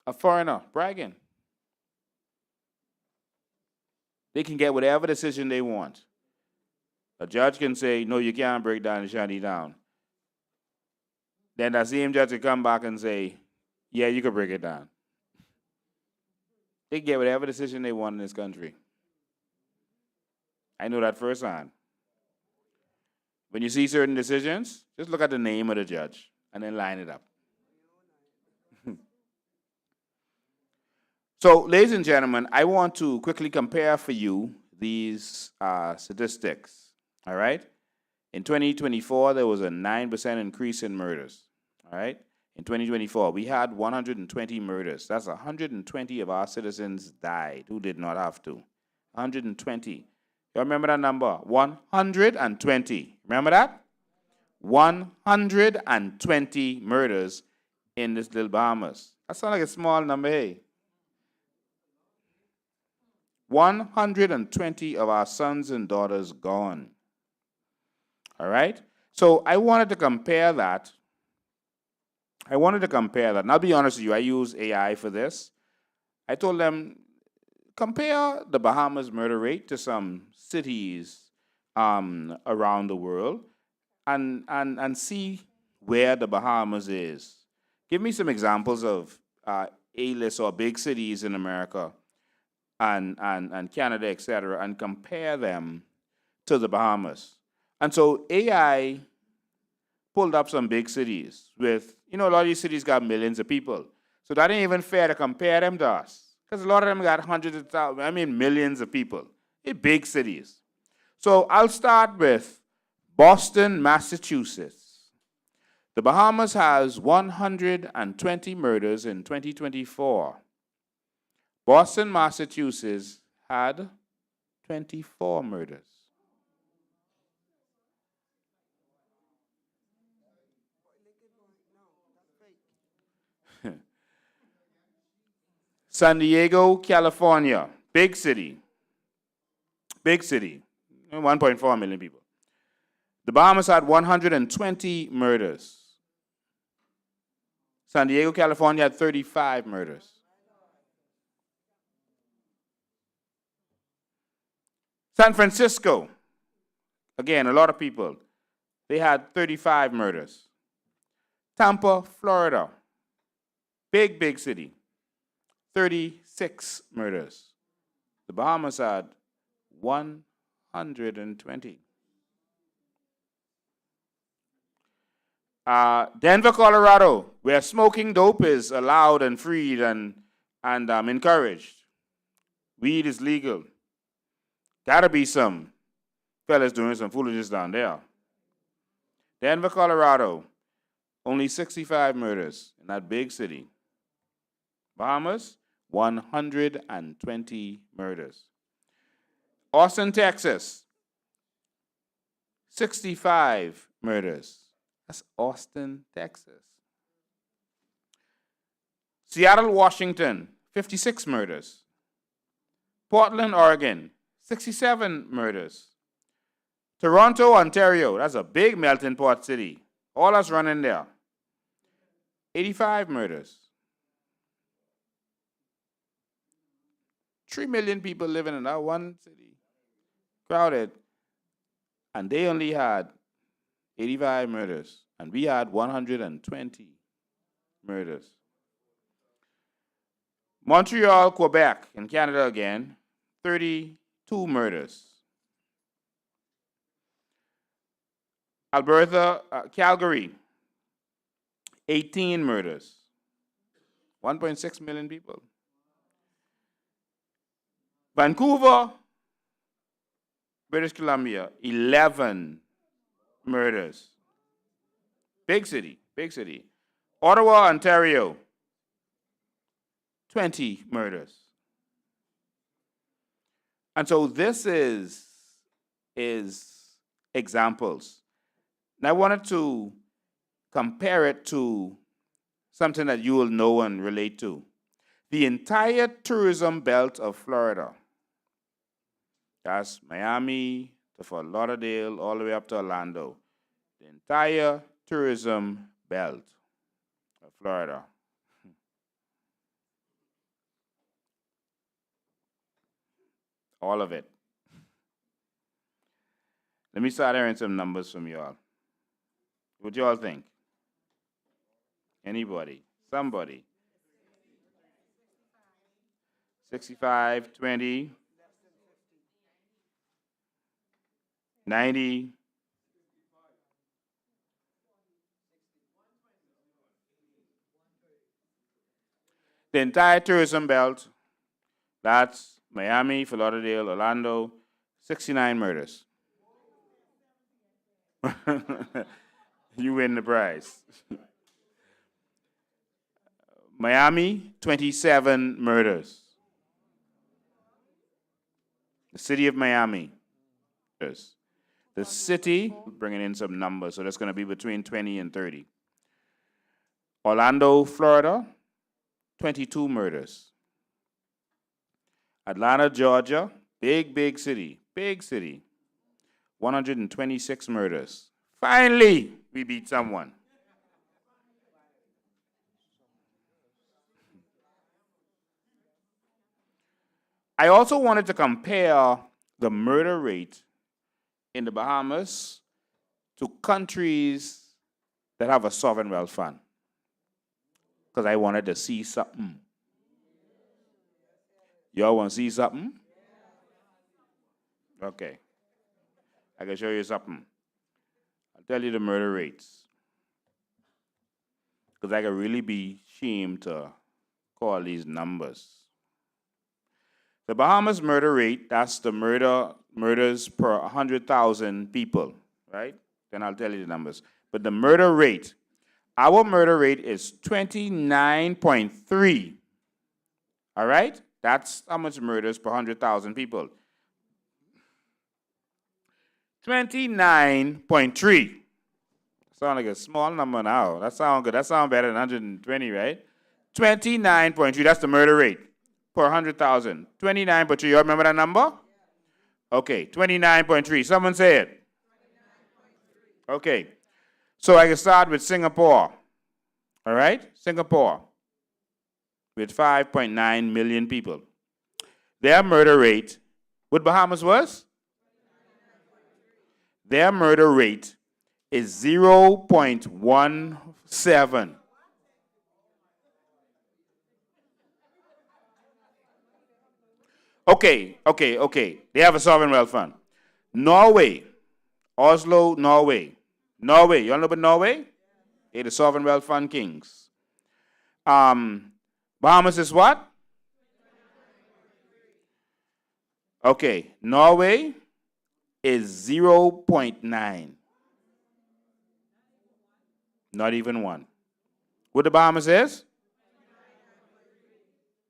A foreigner bragging. They can get whatever decision they want. A judge can say, no, you can't break down the shanty down. Then that same judge can come back and say, yeah, you can break it down. They can get whatever decision they want in this country. I know that firsthand. When you see certain decisions, just look at the name of the judge and then line it up. So, ladies and gentlemen, I want to quickly compare for you these statistics, all right? In 2024, there was a 9% increase in murders, all right? In 2024, we had 120 murders. That's 120 of our citizens died who did not have to. 120. You remember that number? 120. Remember that? 120 murders in this little Bahamas. That sounds like a small number, hey? 120 of our sons and daughters gone. All right? So I wanted to compare that. And I'll be honest with you, I use AI for this. I told them, compare the Bahamas murder rate to some cities around the world and see where the Bahamas is. Give me some examples of A-list or big cities in America and Canada, et cetera, and compare them to the Bahamas. And so AI pulled up some big cities with, a lot of these cities got millions of people. So that ain't even fair to compare them to us. Because a lot of them got hundreds of thousands, millions of people. They're big cities. So I'll start with Boston, Massachusetts. The Bahamas has 120 murders in 2024. Boston, Massachusetts had 24 murders. San Diego, California, big city, 1.4 million people. The Bahamas had 120 murders. San Diego, California had 35 murders. San Francisco, again, a lot of people, they had 35 murders. Tampa, Florida, big city, 36 murders. The Bahamas had 120. Denver, Colorado, where smoking dope is allowed and freed and encouraged. Weed is legal. Gotta be some fellas doing some foolishness down there. Denver, Colorado, only 65 murders in that big city. Bahamas, 120 murders. Austin, Texas, 65 murders. That's Austin, Texas. Seattle, Washington, 56 murders. Portland, Oregon, 67 murders. Toronto, Ontario, that's a big melting pot city. All us running there. 85 murders. 3 million people living in that one city. Crowded. And they only had 85 murders. And we had 120 murders. Montreal, Quebec, in Canada again, 32 murders. Alberta, Calgary, 18 murders. 1.6 million people. Vancouver, British Columbia, 11 murders. Big city. Ottawa, Ontario, 20 murders. And so this is examples. And I wanted to compare it to something that you will know and relate to. The entire tourism belt of Florida, that's Miami to Fort Lauderdale, all the way up to Orlando. The entire tourism belt of Florida. All of it. Let me start hearing some numbers from y'all. What y'all think? Anybody? Somebody? 65, 20, 90, 120. The entire tourism belt, that's Miami, Fort Lauderdale, Orlando, 69 murders. You win the prize. Miami, 27 murders. The city of Miami. Yes. The city, bringing in some numbers, so that's going to be between 20 and 30. Orlando, Florida, 22 murders. Atlanta, Georgia, big city, 126 murders. Finally, we beat someone. I also wanted to compare the murder rate in the Bahamas to countries that have a sovereign wealth fund, because I wanted to see something. Y'all want to see something? Okay. I can show you something. I'll tell you the murder rates, because I could really be ashamed to call these numbers. The Bahamas murder rate, that's the murders per 100,000 people, right? Then I'll tell you the numbers. But the murder rate, our murder rate is 29.3. All right? That's how much murders per 100,000 people. 29.3. Sound like a small number now. That sounds good. That sounds better than 120, right? 29.3, that's the murder rate per 100,000. 29.3, you remember that number? Okay, 29.3. Someone say it. Okay, so I can start with Singapore. All right? Singapore, with 5.9 million people. Their murder rate, what Bahamas was? Their murder rate is 0.17. Okay. They have a sovereign wealth fund. Norway, Oslo, Norway. Norway, you all know about Norway? They're the sovereign wealth fund kings. Bahamas is what? Okay, Norway is 0.9. Not even one. What the Bahamas is?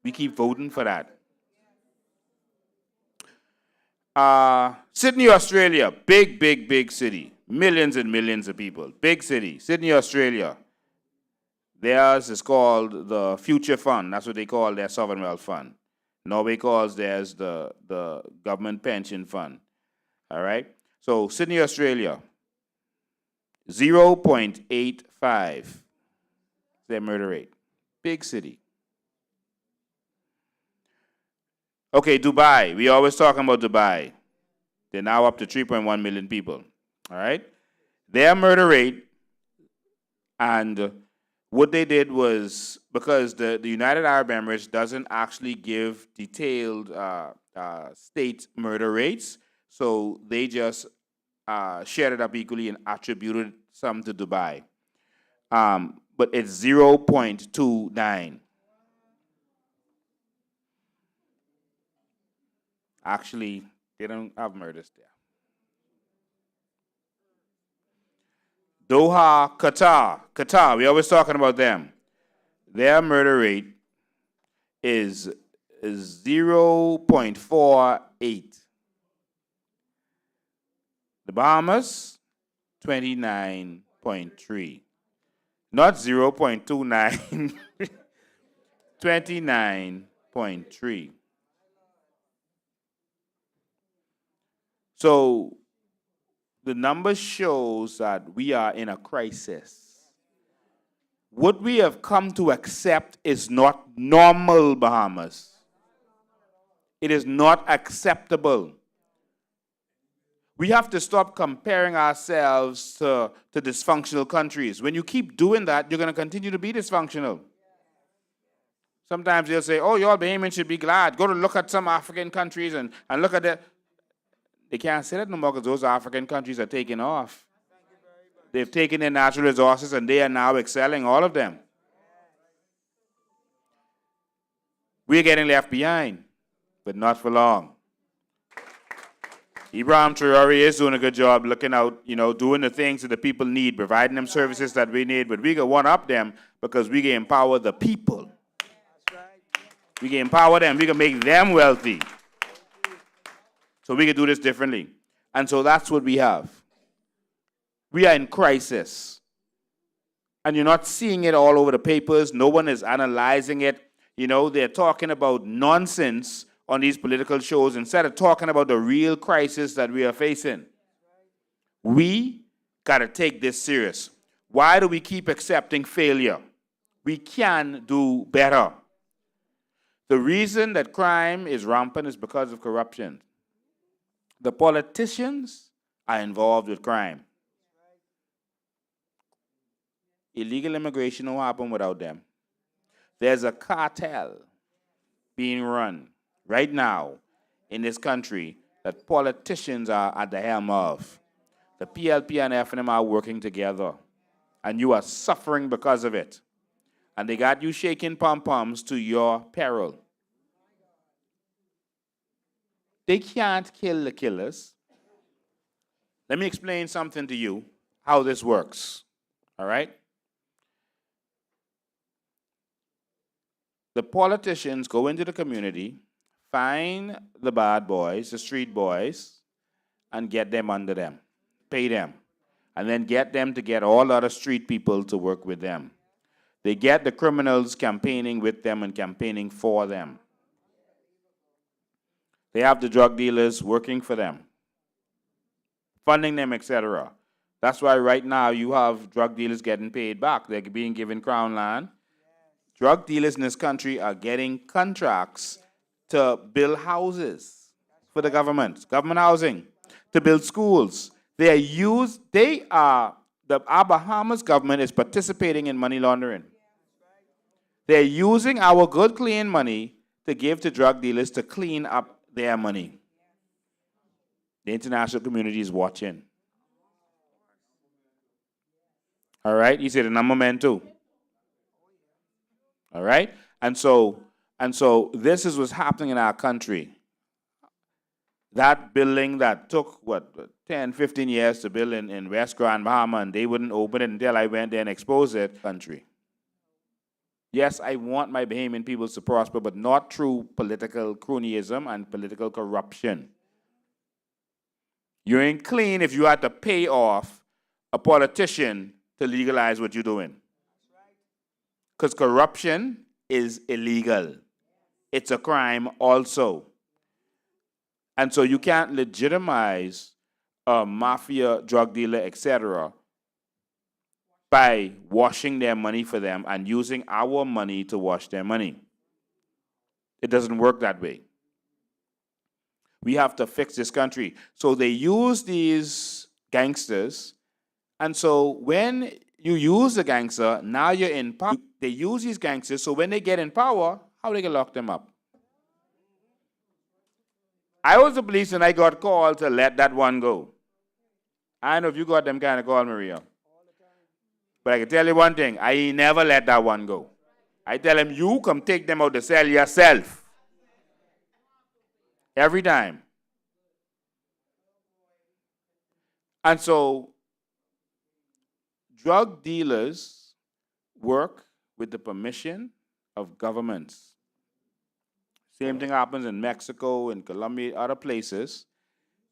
We keep voting for that. Sydney, Australia, big city. Millions and millions of people. Big city. Sydney, Australia. Theirs is called the Future Fund. That's what they call their sovereign wealth fund. Norway calls theirs the government pension fund. All right? So Sydney, Australia, 0.85. Their murder rate. Big city. Okay, Dubai. We always talking about Dubai. They're now up to 3.1 million people. All right? Their murder rate, and what they did was, because the United Arab Emirates doesn't actually give detailed state murder rates, so they just shared it up equally and attributed some to Dubai. But it's 0.29. Actually, they don't have murders there. Doha, Qatar, we always talking about them. Their murder rate is 0.48. The Bahamas, 29.3. Not 0.29, 29.3. So the number shows that we are in a crisis. What we have come to accept is not normal, Bahamas. It is not acceptable. We have to stop comparing ourselves to dysfunctional countries. When you keep doing that, you're going to continue to be dysfunctional. Sometimes they'll say, oh, y'all Bahamians should be glad. Go to look at some African countries and look at that. They can't say that no more because those African countries are taking off. They've taken their natural resources and they are now excelling, all of them. We're getting left behind, but not for long. Ibrahim Traore is doing a good job looking out, doing the things that the people need, providing them services that we need, but we can one-up them because we can empower the people. We can empower them. We can make them wealthy. So we can do this differently. And so that's what we have. We are in crisis. And you're not seeing it all over the papers. No one is analyzing it. They're talking about nonsense on these political shows instead of talking about the real crisis that we are facing. We got to take this serious. Why do we keep accepting failure? We can do better. The reason that crime is rampant is because of corruption. The politicians are involved with crime. Illegal immigration won't happen without them. There's a cartel being run right now in this country that politicians are at the helm of. The PLP and FNM are working together, and you are suffering because of it. And they got you shaking pom-poms to your peril. They can't kill the killers. Let me explain something to you, how this works, all right? The politicians go into the community, find the bad boys, the street boys, and get them under them, pay them, and then get them to get all other street people to work with them. They get the criminals campaigning with them and campaigning for them. They have the drug dealers working for them, funding them, etc. That's why right now you have drug dealers getting paid back. They're being given crown land. Drug dealers in this country are getting contracts to build houses for the government housing, to build schools. Our Bahamas government is participating in money laundering. They're using our good, clean money to give to drug dealers to clean up their money. The international community is watching. All right? You see the number men too. All right? And so this is what's happening in our country. That building that took, 10, 15 years to build in West Grand Bahama, and they wouldn't open it until I went there and exposed it, country. Yes, I want my Bahamian peoples to prosper, but not through political cronyism and political corruption. You ain't clean if you had to pay off a politician to legalize what you're doing. Because corruption is illegal. It's a crime also. And so you can't legitimize a mafia, drug dealer, etc., by washing their money for them and using our money to wash their money. It doesn't work that way. We have to fix this country. So they use these gangsters, and so when you use the gangster, now you're in power. They use these gangsters, so when they get in power, how they can lock them up? I was the police and I got called to let that one go. I don't know if you got them kind of call, Maria. But I can tell you one thing, I never let that one go. I tell him, you come take them out the cell yourself. Every time. And so, drug dealers work with the permission of governments. Same thing happens in Mexico, in Colombia, other places.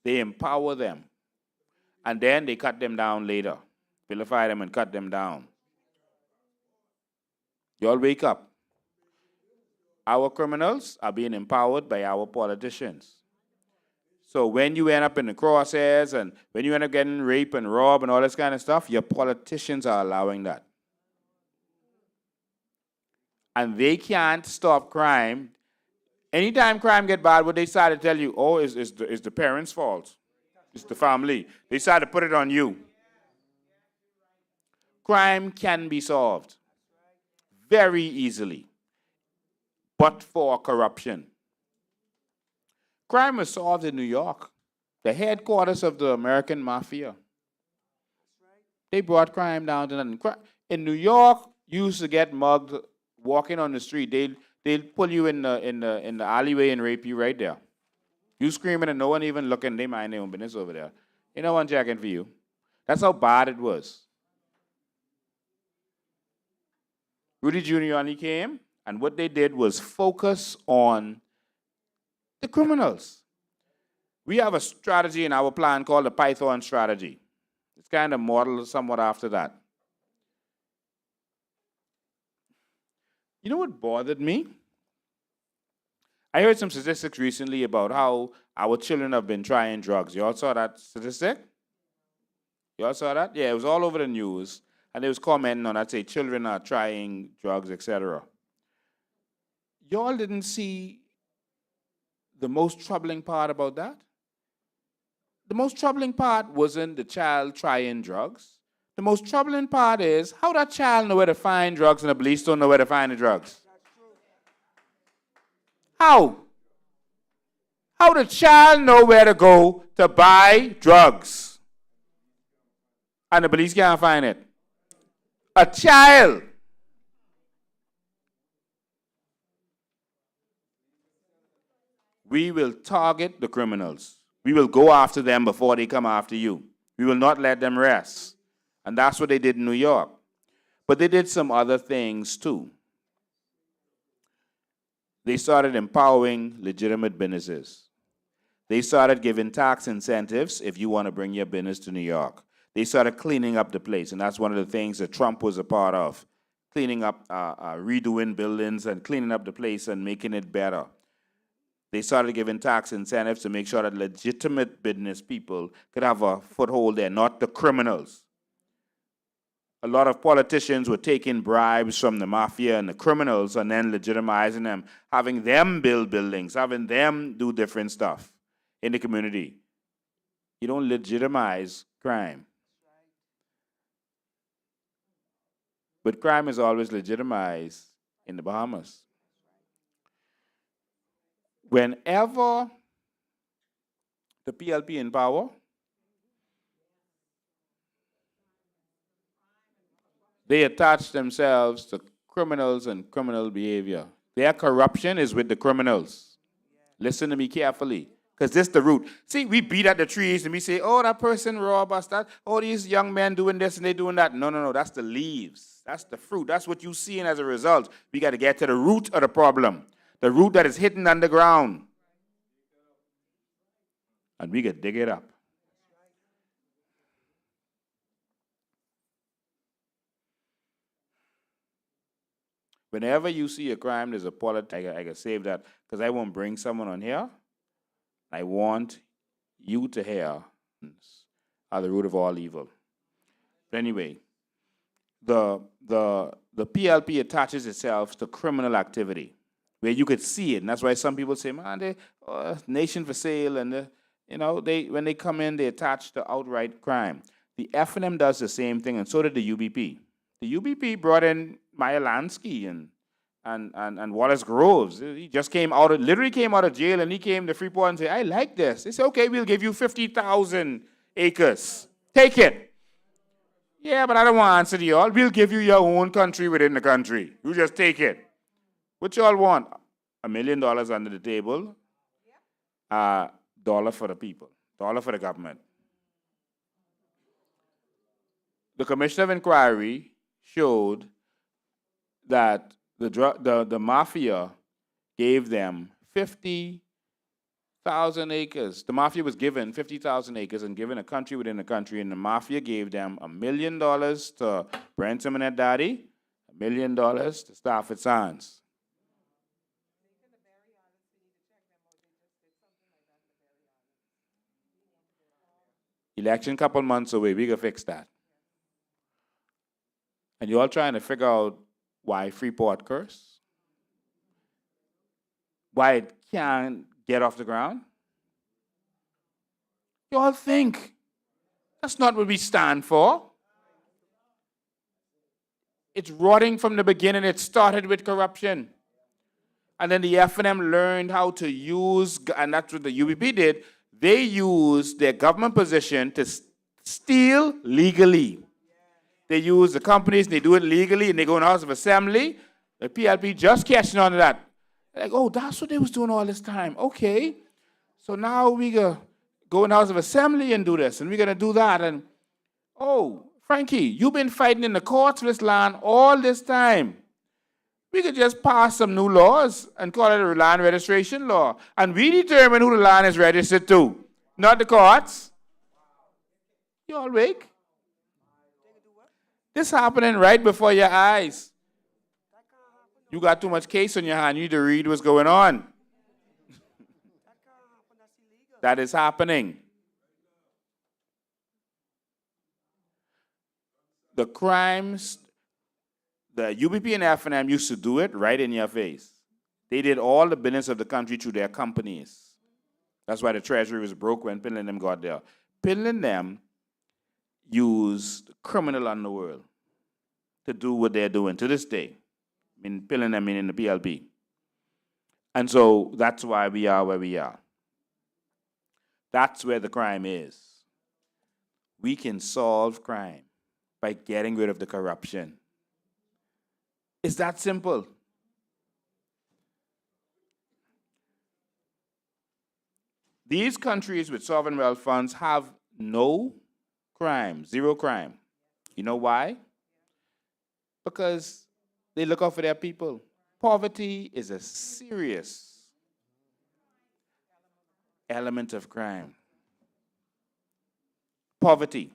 They empower them. And then they cut them down later. Vilify them and cut them down. Y'all wake up. Our criminals are being empowered by our politicians. So when you end up in the crosshairs and when you end up getting raped and robbed and all this kind of stuff, your politicians are allowing that. And they can't stop crime. Anytime crime get bad, what they start to tell you, oh, is the parents' fault. It's the family. They start to put it on you. Crime can be solved very easily, but for corruption. Crime was solved in New York, the headquarters of the American mafia. They brought crime down to nothing. In New York, you used to get mugged walking on the street. They'll pull you in the alleyway and rape you right there. You screaming and no one even looking. They mind their own business over there. Ain't no one checking for you. That's how bad it was. Rudy Giuliani came, and what they did was focus on the criminals. We have a strategy in our plan called the Python strategy. It's kind of modeled somewhat after that. You know what bothered me? I heard some statistics recently about how our children have been trying drugs. You all saw that statistic? You all saw that? Yeah, it was all over the news. And they was commenting on that, say children are trying drugs, etc. Y'all didn't see the most troubling part about that? The most troubling part wasn't the child trying drugs. The most troubling part is how that child know where to find drugs and the police don't know where to find the drugs. How? How the child know where to go to buy drugs and the police can't find it? A child. We will target the criminals. We will go after them before they come after you. We will not let them rest. And that's what they did in New York. But they did some other things too. They started empowering legitimate businesses. They started giving tax incentives if you want to bring your business to New York. They started cleaning up the place, and that's one of the things that Trump was a part of, cleaning up, redoing buildings and cleaning up the place and making it better. They started giving tax incentives to make sure that legitimate business people could have a foothold there, not the criminals. A lot of politicians were taking bribes from the mafia and the criminals and then legitimizing them, having them build buildings, having them do different stuff in the community. You don't legitimize crime. But crime is always legitimized in the Bahamas. Whenever the PLP in power, they attach themselves to criminals and criminal behavior. Their corruption is with the criminals. Listen to me carefully, because this is the root. See, we beat at the trees and we say, oh, that person robbed us, that, oh, these young men doing this and they doing that. No, that's the leaves. That's the fruit. That's what you're seeing as a result. We got to get to the root of the problem, the root that is hidden underground. And we can dig it up. Whenever you see a crime, there's a politics. I can save that because I won't bring someone on here. I want you to hear are the root of all evil. But anyway, the PLP attaches itself to criminal activity, where you could see it, and that's why some people say, "Man, they nation for sale," and when they come in, they attach to outright crime. The F&M does the same thing, and so did the UBP. The UBP brought in Meyer Lansky and Wallace Groves. He just literally came out of jail, and he came to Freeport and said, I like this. They said, okay, we'll give you 50,000 acres. Take it. Yeah, but I don't want to answer to y'all. We'll give you your own country within the country. You just take it. What y'all want? $1 million under the table. $1 for the people. $1 for the government. The Commission of Inquiry showed that the mafia gave them 50,000 acres. The mafia was given 50,000 acres and given a country within a country, and the mafia gave them $1 million to Brent Simonette Daddy, $1 million to Stafford Sands. Election couple months away, we can fix that. And you're all trying to figure out why Freeport cursed? Why it can't get off the ground? You all think that's not what we stand for. It's rotting from the beginning. It started with corruption. And then the F&M learned how to use, and that's what the UBP did, they used their government position to steal legally. They use the companies, they do it legally, and they go in the House of Assembly. The PLP just catching on to that. Like, oh, that's what they was doing all this time. Okay. So now we go in the House of Assembly and do this, and we're going to do that. And, oh, Frankie, you've been fighting in the courts for this land all this time. We could just pass some new laws and call it a land registration law. And we determine who the land is registered to, not the courts. You all wake? This happening right before your eyes. You got too much case on your hand. You need to read what's going on. That is happening. The crimes, the UBP and F&M used to do it right in your face. They did all the business of the country through their companies. That's why the Treasury was broke when Pill and them got there. Pill and them used criminal underworld to do what they're doing to this day. I mean, Pill and them in the PLP. And so that's why we are where we are. That's where the crime is. We can solve crime by getting rid of the corruption. It's that simple. These countries with sovereign wealth funds have no crime, zero crime. You know why? Because they look out for their people. Poverty is a serious element of crime. Poverty.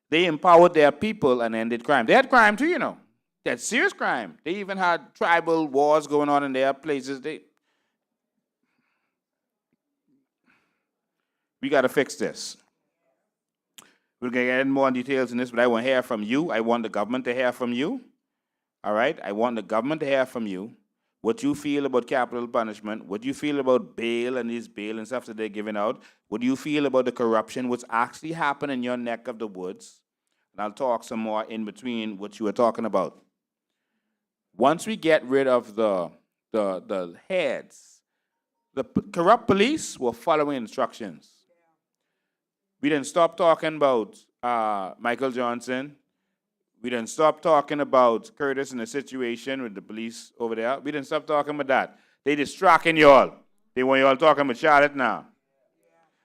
They empowered their people and ended crime. They had crime too, you know. They had serious crime. They even had tribal wars going on in their places. We got to fix this. We're going to get in more details in this, but I want to hear from you. I want the government to hear from you. All right? I want the government to hear from you what you feel about capital punishment, what you feel about bail and these bail and stuff that they're giving out, what do you feel about the corruption, what's actually happened in your neck of the woods. And I'll talk some more in between what you were talking about. Once we get rid of the heads, the corrupt police were following instructions. We didn't stop talking about Michael Johnson. We didn't stop talking about Curtis and the situation with the police over there. We didn't stop talking about that. They distracting y'all. They want y'all talking about Charlotte now.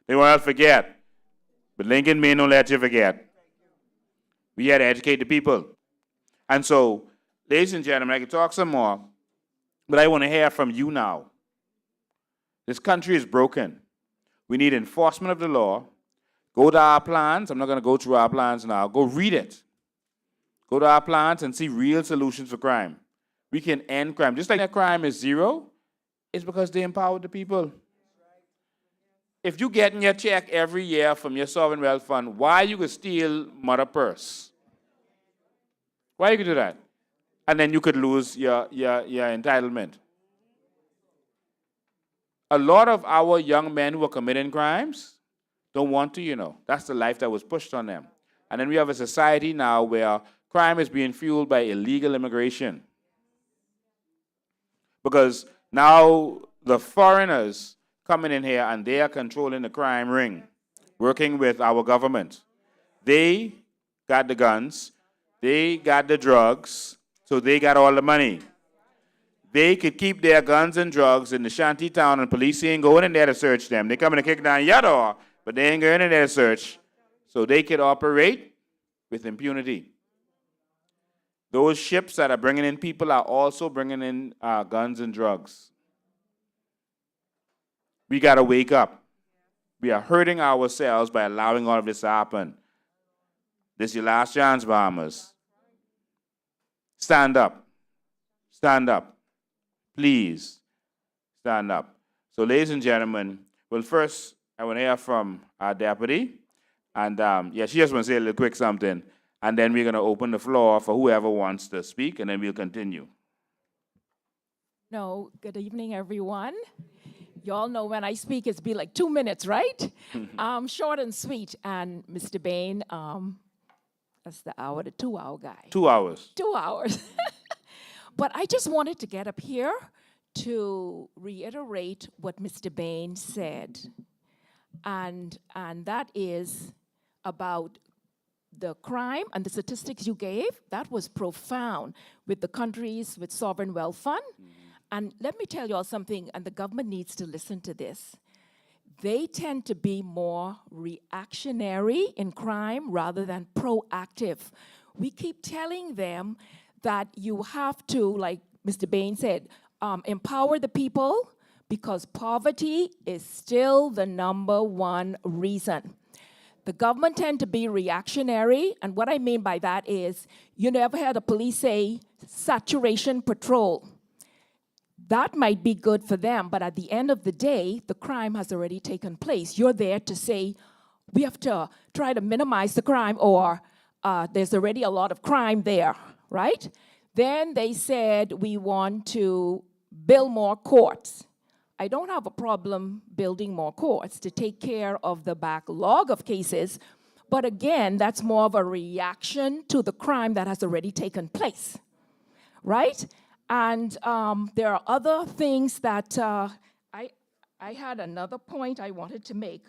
They want y'all to forget. But Lincoln may not let you forget. We had to educate the people. And so, ladies and gentlemen, I can talk some more, but I want to hear from you now. This country is broken. We need enforcement of the law. Go to our plans. I'm not going to go through our plans now. Go read it. Go to our plans and see real solutions for crime. We can end crime. Just like that crime is zero, it's because they empowered the people. If you getting your check every year from your sovereign wealth fund, why you could steal mother purse? Why you could do that? And then you could lose your entitlement. A lot of our young men who are committing crimes don't want to, you know. That's the life that was pushed on them. And then we have a society now where crime is being fueled by illegal immigration. Because now the foreigners coming in here and they are controlling the crime ring, working with our government. They got the guns, they got the drugs, so they got all the money. They could keep their guns and drugs in the shanty town and police ain't going in there to search them. They coming to kick down your door, but they ain't going in there to search. So they could operate with impunity. Those ships that are bringing in people are also bringing in guns and drugs. We got to wake up. We are hurting ourselves by allowing all of this to happen. This is your last chance, Bahamas. stand up. Stand up. Please stand up. So, ladies and gentlemen, well, first, I want to hear from our deputy. And yeah, she just want to say a little quick something. And then we're going to open the floor for whoever wants to speak, and then we'll continue. No, good evening, everyone. You all know when I speak, it's be like 2 minutes, right? Short and sweet. And Mr. Bain, that's the 2-hour guy. 2 hours. 2 hours. But I just wanted to get up here to reiterate what Mr. Bain said. And that is about the crime and the statistics you gave. That was profound with the countries with sovereign wealth fund. And let me tell you all something, and the government needs to listen to this. They tend to be more reactionary in crime rather than proactive. We keep telling them that you have to, like Mr. Bain said, empower the people because poverty is still the #1 reason. The government tend to be reactionary, and what I mean by that is, you never heard the police say saturation patrol. That might be good for them, but at the end of the day, the crime has already taken place. You're there to say, we have to try to minimize the crime, or there's already a lot of crime there, right? Then they said, we want to build more courts. I don't have a problem building more courts to take care of the backlog of cases, but again, that's more of a reaction to the crime that has already taken place, right? And there are other things that I had another point I wanted to make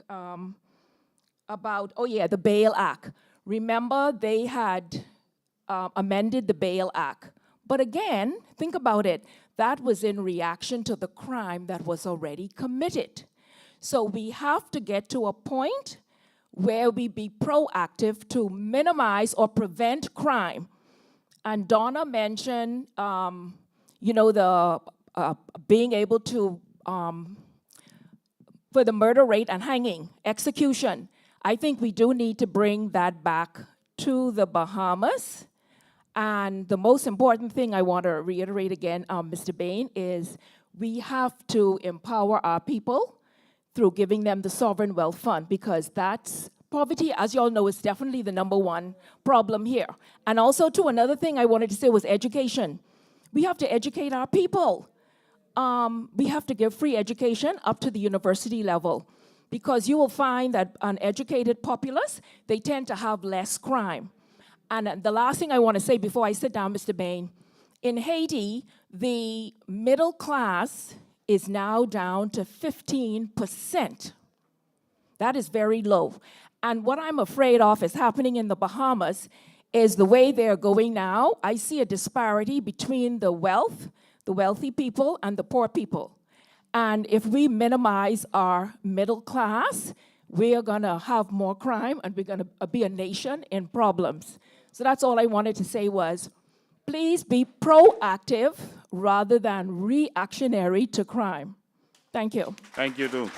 about, the Bail Act. Remember, they had amended the Bail Act. But again, think about it. That was in reaction to the crime that was already committed. So we have to get to a point where we be proactive to minimize or prevent crime. And Donna mentioned the being able to, for the murder rate and hanging, execution. I think we do need to bring that back to the Bahamas. And the most important thing I want to reiterate again, Mr. Bain, is we have to empower our people through giving them the Sovereign Wealth Fund, because that's poverty, as you all know, is definitely the #1 problem here. And also, too, another thing I wanted to say was education. We have to educate our people. We have to give free education up to the university level, because you will find that uneducated populace, they tend to have less crime. And the last thing I want to say before I sit down, Mr. Bain, in Haiti, the middle class is now down to 15%. That is very low. And what I'm afraid of is happening in the Bahamas is the way they're going now. I see a disparity between the wealthy people, and the poor people. And if we minimize our middle class, we're going to have more crime, and we're going to be a nation in problems. So that's all I wanted to say was, please be proactive rather than reactionary to crime. Thank you. Thank you, too.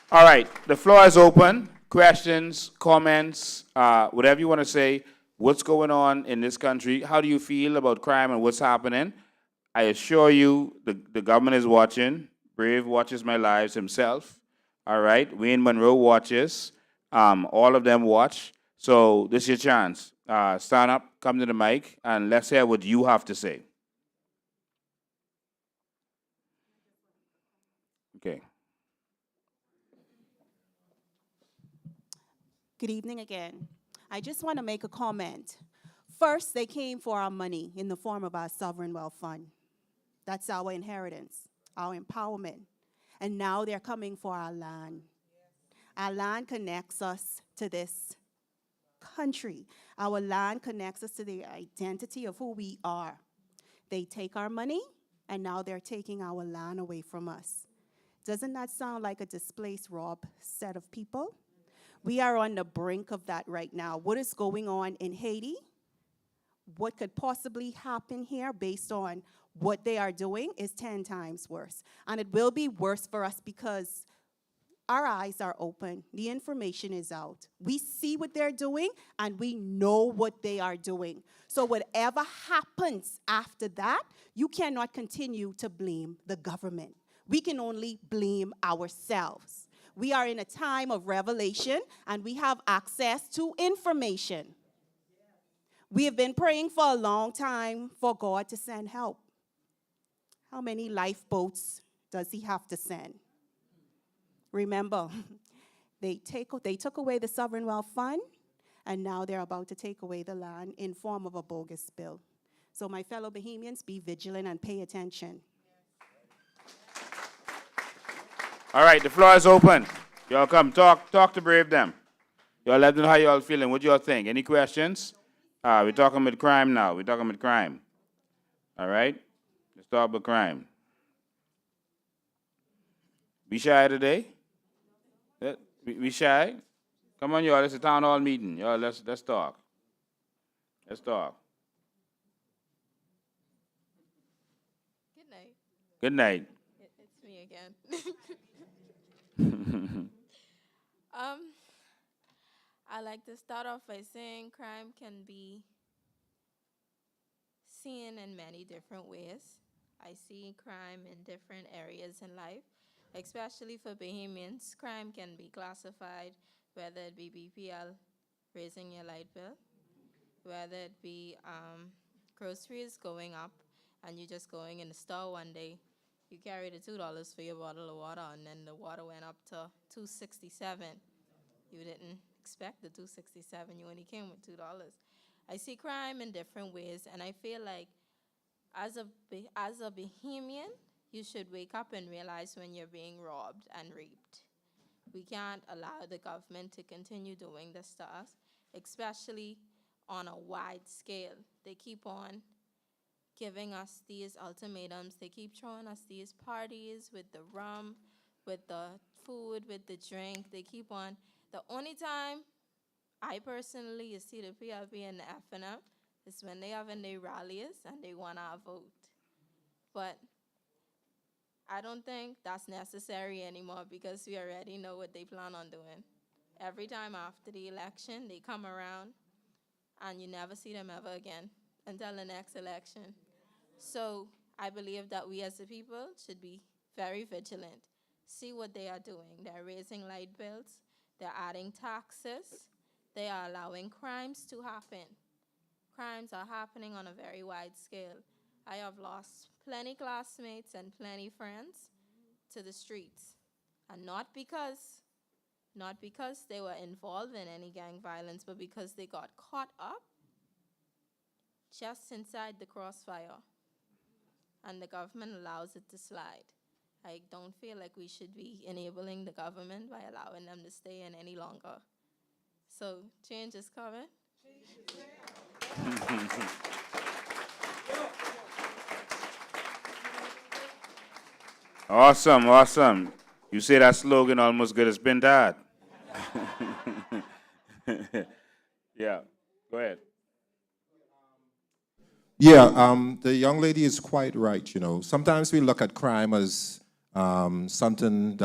All right, the floor is open. Questions, comments, whatever you want to say. What's going on in this country? How do you feel about crime and what's happening? I assure you the government is watching. Brave watches my lives himself. All right, Wayne Monroe watches. All of them watch. So this is your chance. Stand up, come to the mic, and let's hear what you have to say. Okay. Good evening again. I just want to make a comment. First, they came for our money in the form of our sovereign wealth fund. That's our inheritance, our empowerment. And now they're coming for our land. Our land connects us to this country. Our land connects us to the identity of who we are. They take our money, and now they're taking our land away from us. Doesn't that sound like a displaced, robbed set of people? We are on the brink of that right now. What is going on in Haiti? What could possibly happen here based on what they are doing is 10 times worse. And it will be worse for us because our eyes are open. The information is out. We see what they're doing, and we know what they are doing. So whatever happens after that, you cannot continue to blame the government. We can only blame ourselves. We are in a time of revelation, and we have access to information. We have been praying for a long time for God to send help. How many lifeboats does he have to send? Remember, they took away the Sovereign Wealth Fund, and now they're about to take away the land in form of a bogus bill. So my fellow Bahamians, be vigilant and pay attention. All right, the floor is open. Y'all come talk to Brave them. Y'all let them know how y'all feeling. What y'all think? Any questions? We're talking about crime now. We're talking about crime. All right? Let's talk about crime. We shy today? We shy? Come on, y'all. It's a town hall meeting. Y'all, let's talk. Let's talk. Good night. Good night. It's me again. I like to start off by saying crime can be seen in many different ways. I see crime in different areas in life, especially for Bahamians. Crime can be classified, whether it be BPL, raising your light bill, whether it be groceries going up, and you're just going in the store one day, you carried the $2 for your bottle of water, and then the water went up to $2.67. You didn't expect the $2.67. You only came with $2. I see crime in different ways, and I feel like as a Bahamian, you should wake up and realize when you're being robbed and raped. We can't allow the government to continue doing this to us, especially on a wide scale. They keep on giving us these ultimatums. They keep throwing us these parties with the rum, with the food, with the drink. They keep on. The only time I personally see the PLP and the FNM is when they have in their rallies and they want our vote. But I don't think that's necessary anymore because we already know what they plan on doing. Every time after the election, they come around and you never see them ever again until the next election. So I believe that we as a people should be very vigilant. See what they are doing. They're raising light bills. They're adding taxes. They are allowing crimes to happen. Crimes are happening on a very wide scale. I have lost plenty classmates and plenty friends to the streets. And not because they were involved in any gang violence, but because they got caught up just inside the crossfire. And the government allows it to slide. I don't feel like we should be enabling the government by allowing them to stay in any longer. So change is coming. Awesome, awesome. You say that slogan almost good as been dad. Yeah, go ahead. Yeah, the young lady is quite right. Sometimes we look at crime as something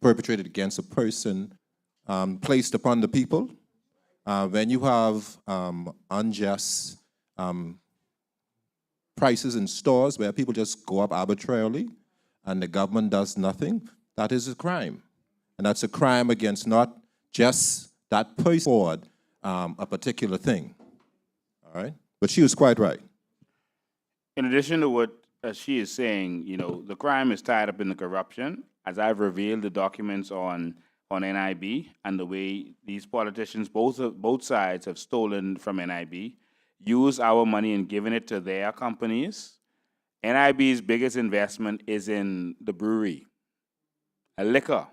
perpetrated against a person, placed upon the people. When you have unjust prices in stores where people just go up arbitrarily and the government does nothing, that is a crime. And that's a crime against not just that person or a particular thing. All right? But she was quite right. In addition to what she is saying, the crime is tied up in the corruption. As I've revealed the documents on NIB and the way these politicians, both sides, have stolen from NIB, used our money and given it to their companies. NIB's biggest investment is in the brewery, a liquor.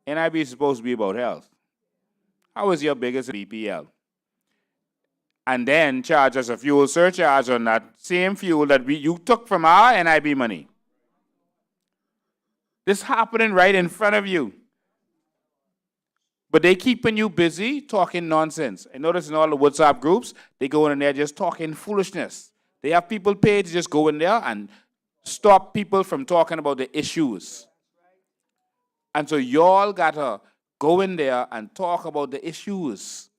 NIB is supposed to be about health. How is your biggest BPL? And then charge us a fuel surcharge on that same fuel that you took from our NIB money. This happening right in front of you. But they keeping you busy talking nonsense. I notice in all the WhatsApp groups, they go in there just talking foolishness. They have people paid to just go in there and stop people from talking about the issues. And so y'all gotta go in there and talk about the issues,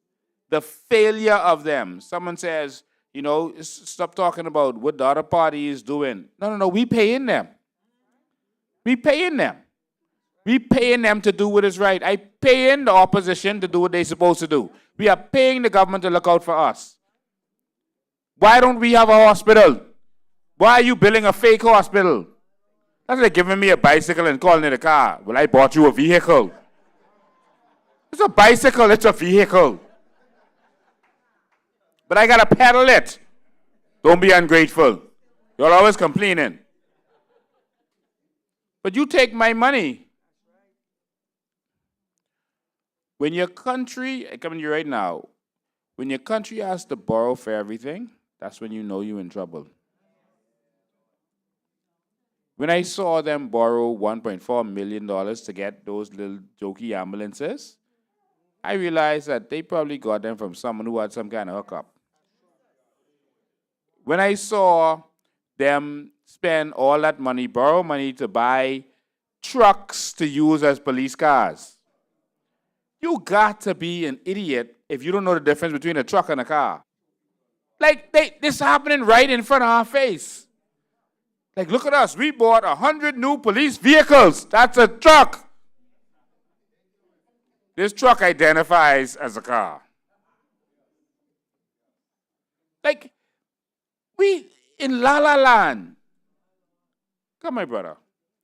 the failure of them. Someone says, you know, stop talking about what the other party is doing. No, we paying them. We paying them. We paying them to do what is right. I paying the opposition to do what they're supposed to do. We are paying the government to look out for us. Why don't we have a hospital? Why are you building a fake hospital? That's like giving me a bicycle and calling it a car. Well, I bought you a vehicle. It's a bicycle, it's a vehicle. But I gotta pedal it. Don't be ungrateful. You're always complaining. But you take my money. When your country, I'm coming to you right now, when your country has to borrow for everything, that's when you know you're in trouble. When I saw them borrow $1.4 million to get those little jokey ambulances, I realized that they probably got them from someone who had some kind of hookup. When I saw them spend all that money, borrow money to buy trucks to use as police cars, you got to be an idiot if you don't know the difference between a truck and a car. Like, this is happening right in front of our face. Like, look at us. We bought 100 new police vehicles. That's a truck. This truck identifies as a car. Like, we in La La Land. Come, my brother.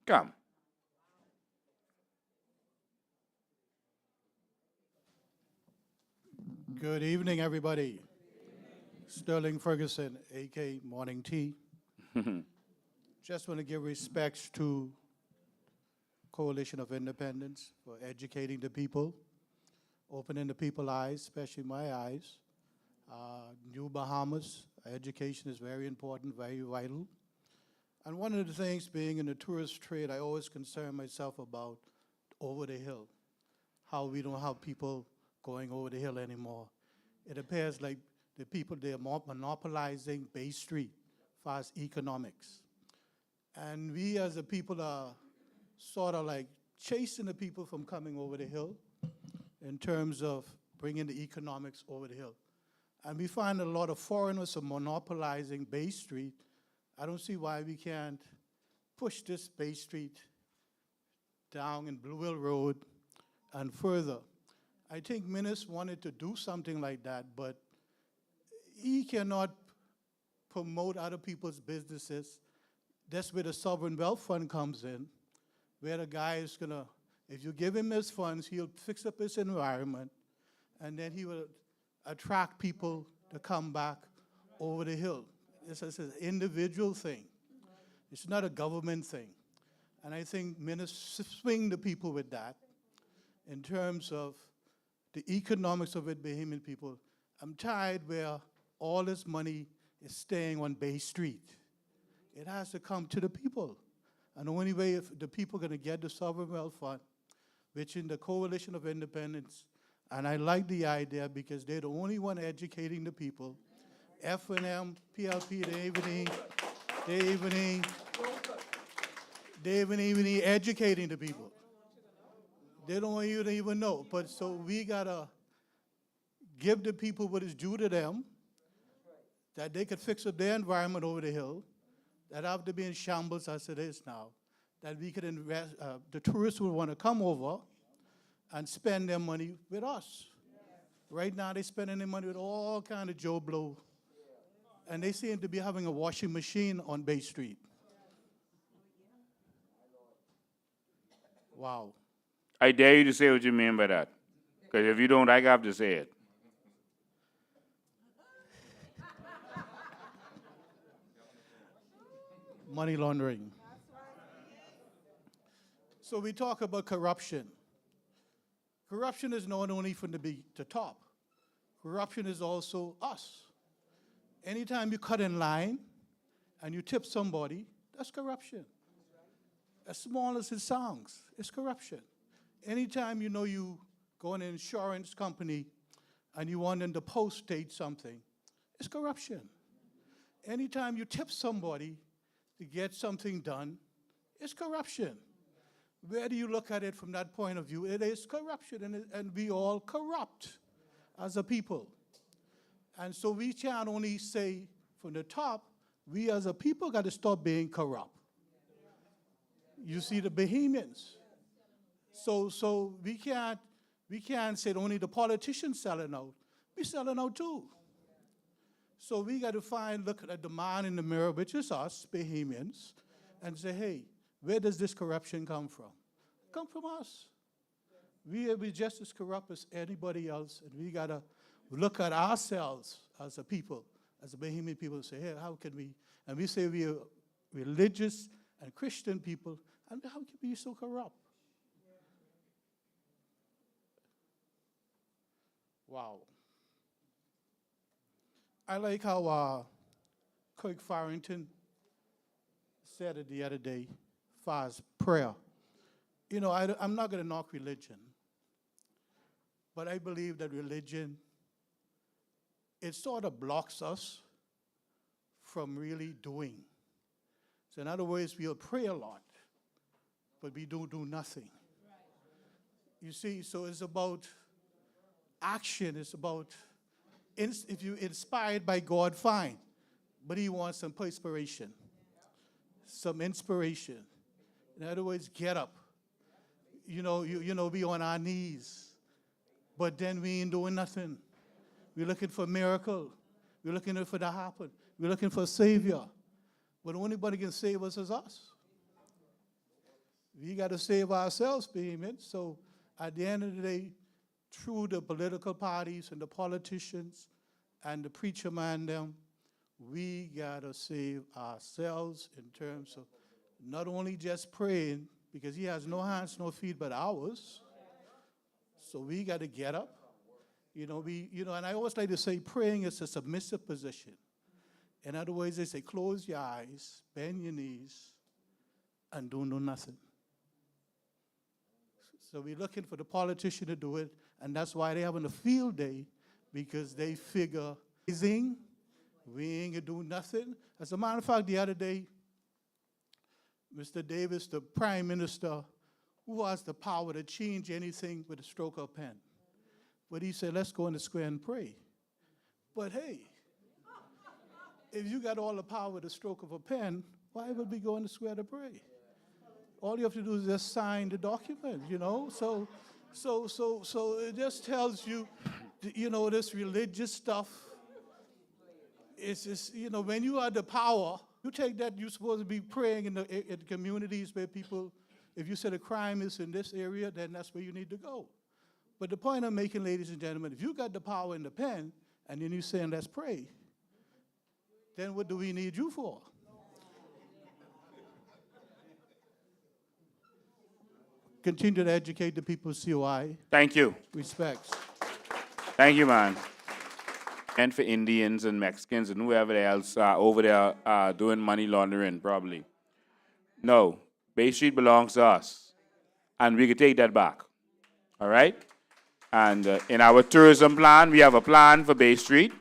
Come. Good evening, everybody. Sterling Ferguson, AK Morning Tea. Just want to give respects to Coalition of Independence for educating the people, opening the people's eyes, especially my eyes. New Bahamas, education is very important, very vital. And one of the things, being in the tourist trade, I always concern myself about over the hill, how we don't have people going over the hill anymore. It appears like the people, they're monopolizing Bay Street as far as economics. And we as a people are sort of like chasing the people from coming over the hill in terms of bringing the economics over the hill. And we find a lot of foreigners are monopolizing Bay Street. I don't see why we can't push this Bay Street down in Blue Hill Road and further. I think Minnis wanted to do something like that, but he cannot promote other people's businesses. That's where the Sovereign Wealth Fund comes in, where the guy is gonna, if you give him his funds, he'll fix up his environment, and then he will attract people to come back over the hill. This is an individual thing. It's not a government thing. And I think Minnis swing the people with that in terms of the economics of it, Bahamian people. I'm tired where all this money is staying on Bay Street. It has to come to the people. And the only way if the people are going to get the Sovereign Wealth Fund, which in the Coalition of Independence, and I like the idea because they're the only one educating the people. F&M, PLP, they even educating the people. They don't want you to even know. But so we gotta give the people what is due to them, that they could fix up their environment over the hill, that after being shambles as it is now, that we could invest, the tourists would want to come over and spend their money with us. Right now they're spending their money with all kind of Joe Blow, and they seem to be having a washing machine on Bay Street. Wow. I dare you to say what you mean by that. Because if you don't, I have to say it. Money laundering. So we talk about corruption. Corruption is not only from the top. Corruption is also us. Anytime you cut in line and you tip somebody, that's corruption. As small as it sounds, it's corruption. Anytime you know you go in an insurance company and you want them to post-date something, it's corruption. Anytime you tip somebody to get something done, it's corruption. where do you look at it from that point of view? It is corruption, and we all corrupt as a people. And so we can't only say from the top, we as a people got to stop being corrupt. You see the Bahamians. So we can't say only the politicians selling out. We're selling out too. So we got to look at the man in the mirror, which is us, Bahamians, and say, hey, where does this corruption come from? Come from us. We're just as corrupt as anybody else, and we got to look at ourselves as a people, as a Bahamian people, and say, hey, how can we? And we say we are religious and Christian people, and how can we be so corrupt? Wow. I like how Kirk Farrington said it the other day, as far as prayer. You know, I'm not going to knock religion, but I believe that religion, it sort of blocks us from really doing. So in other words, we'll pray a lot, but we don't do nothing. You see, so it's about action. It's about, if you're inspired by God, fine. But he wants some inspiration. Some inspiration. In other words, get up. You know, be on our knees. But then we ain't doing nothing. We're looking for a miracle. We're looking for that to happen. We're looking for a savior. But anybody can save us is us. We got to save ourselves, Bahamian. So at the end of the day, through the political parties and the politicians and the preacher man them, we got to save ourselves in terms of not only just praying, because he has no hands, no feet but ours. So we got to get up. And I always like to say praying is a submissive position. In other words, they say close your eyes, bend your knees, and don't do nothing. So we're looking for the politician to do it, and that's why they're having a field day, because they figure, we ain't gonna do nothing. As a matter of fact, the other day, Mr. Davis, the Prime Minister, who has the power to change anything with a stroke of a pen, but he said, let's go in the square and pray. But hey, if you got all the power with a stroke of a pen, why would we go in the square to pray? All you have to do is just sign the document, you know? So it just tells you, this religious stuff, it's just, when you are the power, you take that, you're supposed to be praying in the communities where people, if you say the crime is in this area, then that's where you need to go. But the point I'm making, ladies and gentlemen, if you got the power in the pen, and then you're saying, let's pray, then what do we need you for? Continue to educate the people of COI. Thank you. Respects. Thank you, man. And for Indians and Mexicans and whoever else over there doing money laundering, probably. No, Bay Street belongs to us, and we can take that back. All right? And in our tourism plan, we have a plan for Bay Street,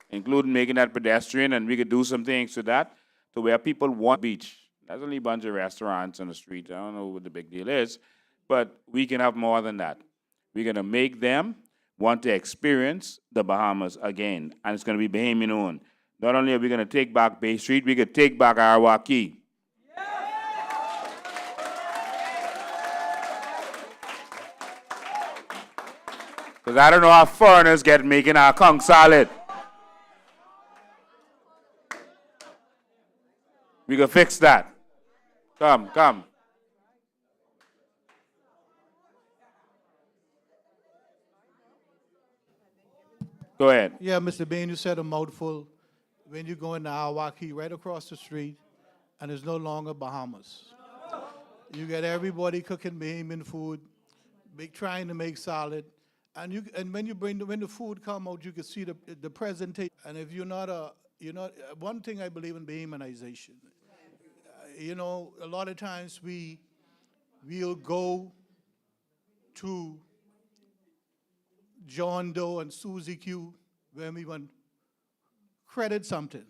including making that pedestrian, and we could do some things to that, to where people want beach. There's only a bunch of restaurants on the street. I don't know what the big deal is, but we can have more than that. We're going to make them want to experience the Bahamas again, and it's going to be Bahamian owned. Not only are we going to take back Bay Street, we could take back our Key. Because I don't know how foreigners get making our conch salad. We can fix that. Come. Go ahead. Yeah, Mr. Bain, you said a mouthful. When you go into Awaki, right across the street, and it's no longer Bahamas. You get everybody cooking Bahamian food, trying to make salad, and when the food come out, you can see the presentation. And if you're not one thing I believe in Bahamianization. A lot of times we'll go to John Doe and Susie Q when we want credit something,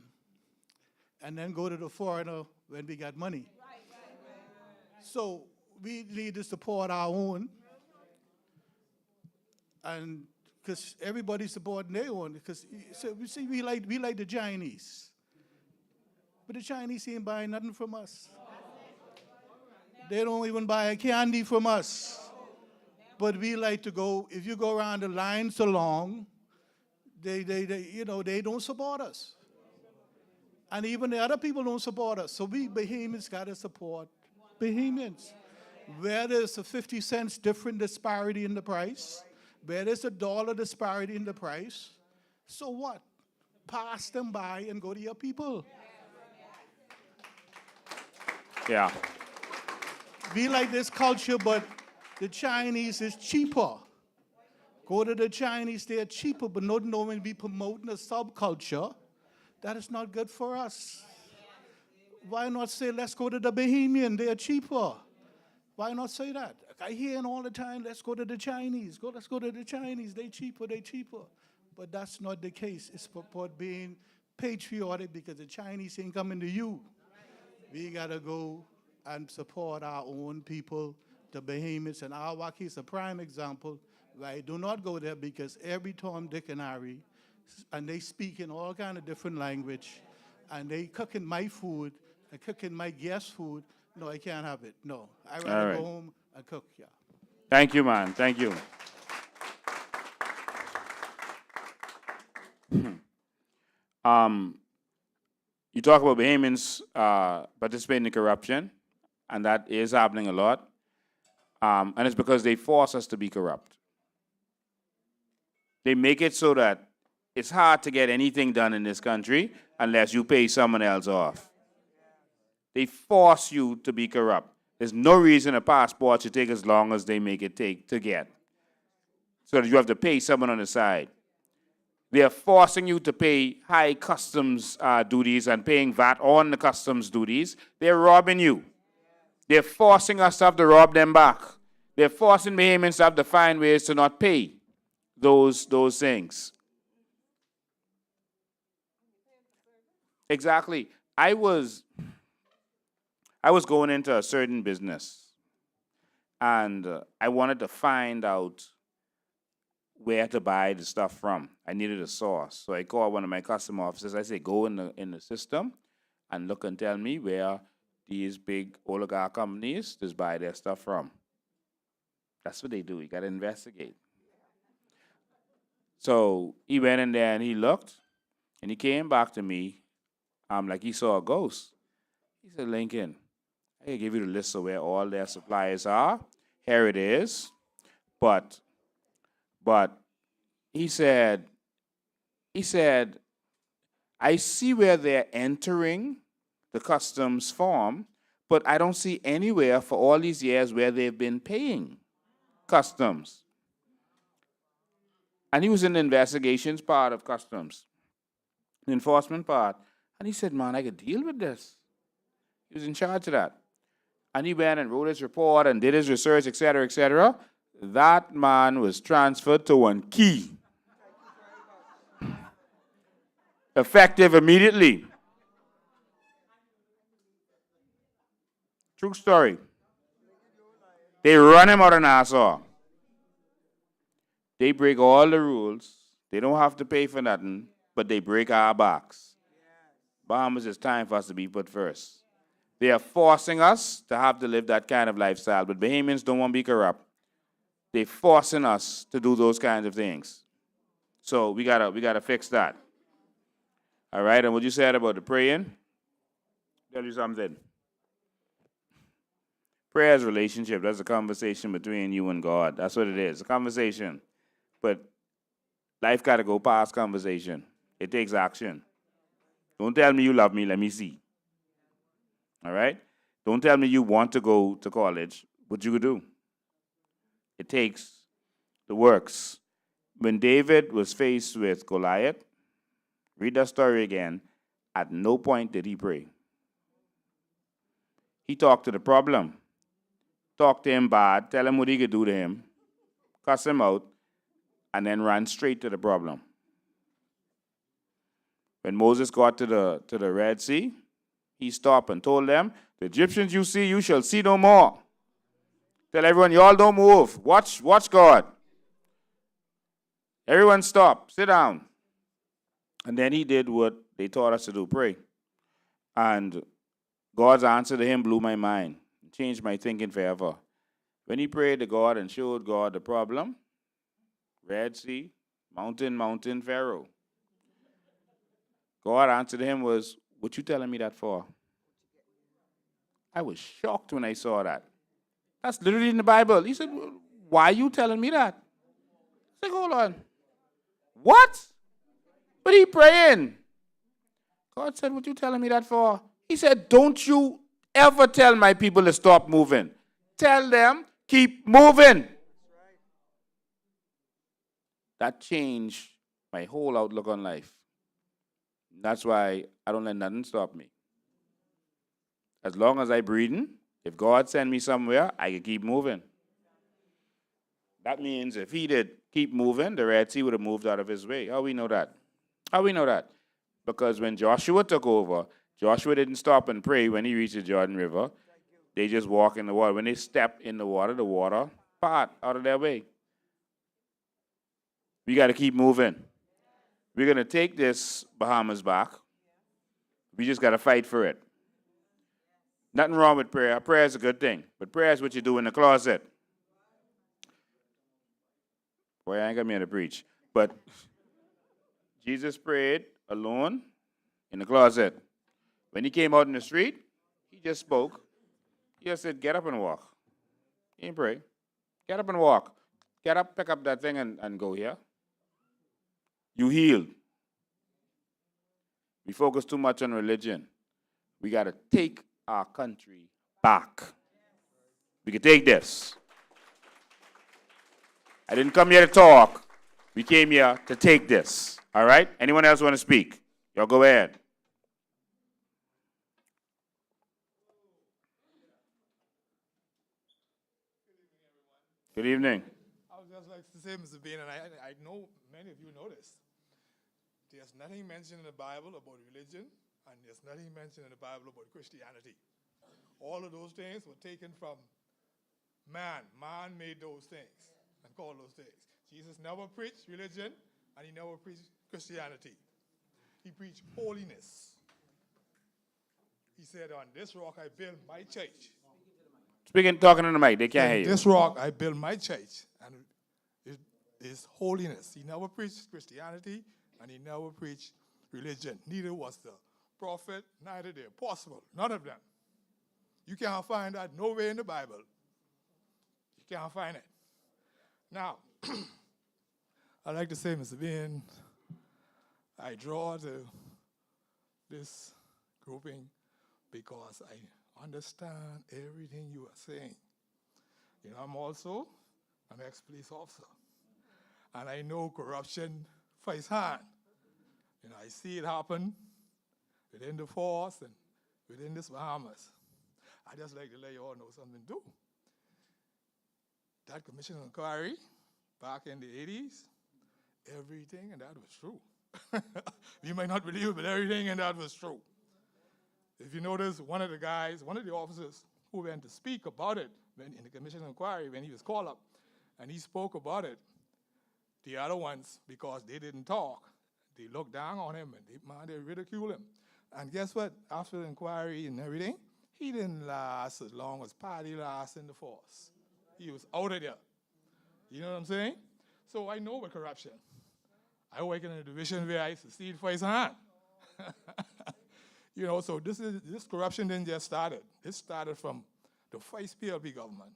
and then go to the foreigner when we got money. So we need to support our own. And because everybody's supporting their own, because so we see we like the Chinese. But the Chinese ain't buying nothing from us. They don't even buy a candy from us. But we like to go, if you go around the line so long, they don't support us. And even the other people don't support us. So we Bahamians got to support Bahamians. Where there's a 50 cents different disparity in the price, where there's $1 disparity in the price, so what? Pass them by and go to your people. Yeah. We like this culture, but the Chinese is cheaper. Go to the Chinese, they're cheaper, but not knowing we promoting a subculture, that is not good for us. Why not say, let's go to the Bahamian, they're cheaper? Why not say that? I hear all the time, let's go to the Chinese. Let's go to the Chinese, they cheaper. But that's not the case. It's about being patriotic because the Chinese ain't coming to you. We gotta go and support our own people, the Bahamians, and Awaki is a prime example. Right? Do not go there because every Tom, Dick, and Harry, and they speak in all kind of different language, and they cooking my food, and cooking my guest food. No, I can't have it. No, I'd rather right. go home and cook. Yeah. Thank you, man. Thank you. You talk about Bahamians participating in corruption, and that is happening a lot. And it's because they force us to be corrupt. They make it so that it's hard to get anything done in this country unless you pay someone else off. They force you to be corrupt. There's no reason a passport should take as long as they make it take to get. So that you have to pay someone on the side. They are forcing you to pay high customs duties and paying VAT on the customs duties. They're robbing you. They're forcing us to have to rob them back. They're forcing Bahamians to have to find ways to not pay those things. Exactly. I was going into a certain business, and I wanted to find out where to buy the stuff from. I needed a source. So I called one of my customer officers. I said, go in the system and look and tell me where these big oligarch companies just buy their stuff from. That's what they do. You got to investigate. So he went in there and he looked, and he came back to me like he saw a ghost. He said, Lincoln, I can give you the list of where all their suppliers are. Here it is. But he said, I see where they're entering the customs form, but I don't see anywhere for all these years where they've been paying customs. And he was in the investigations part of customs, the enforcement part. And he said, man, I could deal with this. He was in charge of that. And he went and wrote his report and did his research, et cetera, et cetera. That man was transferred to one key. Effective immediately. True story. They run him out of Nassau. They break all the rules. They don't have to pay for nothing, but they break our backs. Bahamas, it's time for us to be put first. They are forcing us to have to live that kind of lifestyle, but Bahamians don't want to be corrupt. They're forcing us to do those kinds of things. So we gotta fix that. All right, and what you said about the praying, tell you something. Prayer is a relationship. That's a conversation between you and God. That's what it is, a conversation. But life got to go past conversation. It takes action. Don't tell me you love me. Let me see. All right? Don't tell me you want to go to college. What you could do? It takes the works. When David was faced with Goliath, read that story again, at no point did he pray. He talked to the problem. Talked to him bad, tell him what he could do to him, cuss him out, and then ran straight to the problem. When Moses got to the Red Sea, he stopped and told them, the Egyptians you see, you shall see no more. Tell everyone, y'all don't move. Watch God. Everyone stop. Sit down. And then he did what they taught us to do, pray. And God's answer to him blew my mind, changed my thinking forever. When he prayed to God and showed God the problem, Red Sea, mountain, Pharaoh. God answered him was, what you telling me that for? I was shocked when I saw that. That's literally in the Bible. He said, why are you telling me that? I said, hold on. What? But he praying. God said, what you telling me that for? He said, don't you ever tell my people to stop moving. Tell them, keep moving. That changed my whole outlook on life. That's why I don't let nothing stop me. As long as I breathing, if God send me somewhere, I can keep moving. That means if he did keep moving, the Red Sea would have moved out of his way. How we know that? How we know that? Because when Joshua took over, Joshua didn't stop and pray when he reached the Jordan River. They just walk in the water. When they step in the water part out of their way. We got to keep moving. We're going to take this Bahamas back. We just got to fight for it. Nothing wrong with prayer. Prayer is a good thing. But prayer is what you do in the closet. Boy, I ain't got me to preach. But Jesus prayed alone in the closet. When he came out in the street, he just spoke. He just said, get up and walk. He didn't pray. Get up and walk. Get up, pick up that thing and go here. You healed. We focus too much on religion. We got to take our country back. We can take this. I didn't come here to talk. We came here to take this. All right? Anyone else want to speak? Y'all go ahead. Good evening. I would just like to say, Mr. Bain, and I know many of you know this. There's nothing mentioned in the Bible about religion, and there's nothing mentioned in the Bible about Christianity. All of those things were taken from man. Man made those things and called those things. Jesus never preached religion, and he never preached Christianity. He preached holiness. He said, on this rock I build my church. Talking in the mic, they can't hear you. This rock I build my church, and it is holiness. He never preached Christianity, and he never preached religion. Neither was the prophet, neither the apostle. None of them. You can't find that nowhere in the Bible. You can't find it. Now, I'd like to say, Mr. Bain, I draw to this grouping because I understand everything you are saying. You know, I'm also an ex-police officer, and I know corruption firsthand. You know, I see it happen within the force and within this Bahamas. I just like to let you all know something too. That commission of inquiry back in the 80s, everything, and that was true. You might not believe it, but everything, and that was true. If you notice, one of the officers who went to speak about it in the commission of inquiry when he was called up, and he spoke about it, the other ones, because they didn't talk, they looked down on him and they ridiculed him. And guess what? After the inquiry and everything, he didn't last as long as Paddy lasted in the force. He was out of there. You know what I'm saying? So I know about corruption. I work in a division where I used to see it firsthand. You know, so this corruption didn't just start it. This started from the first PLP government.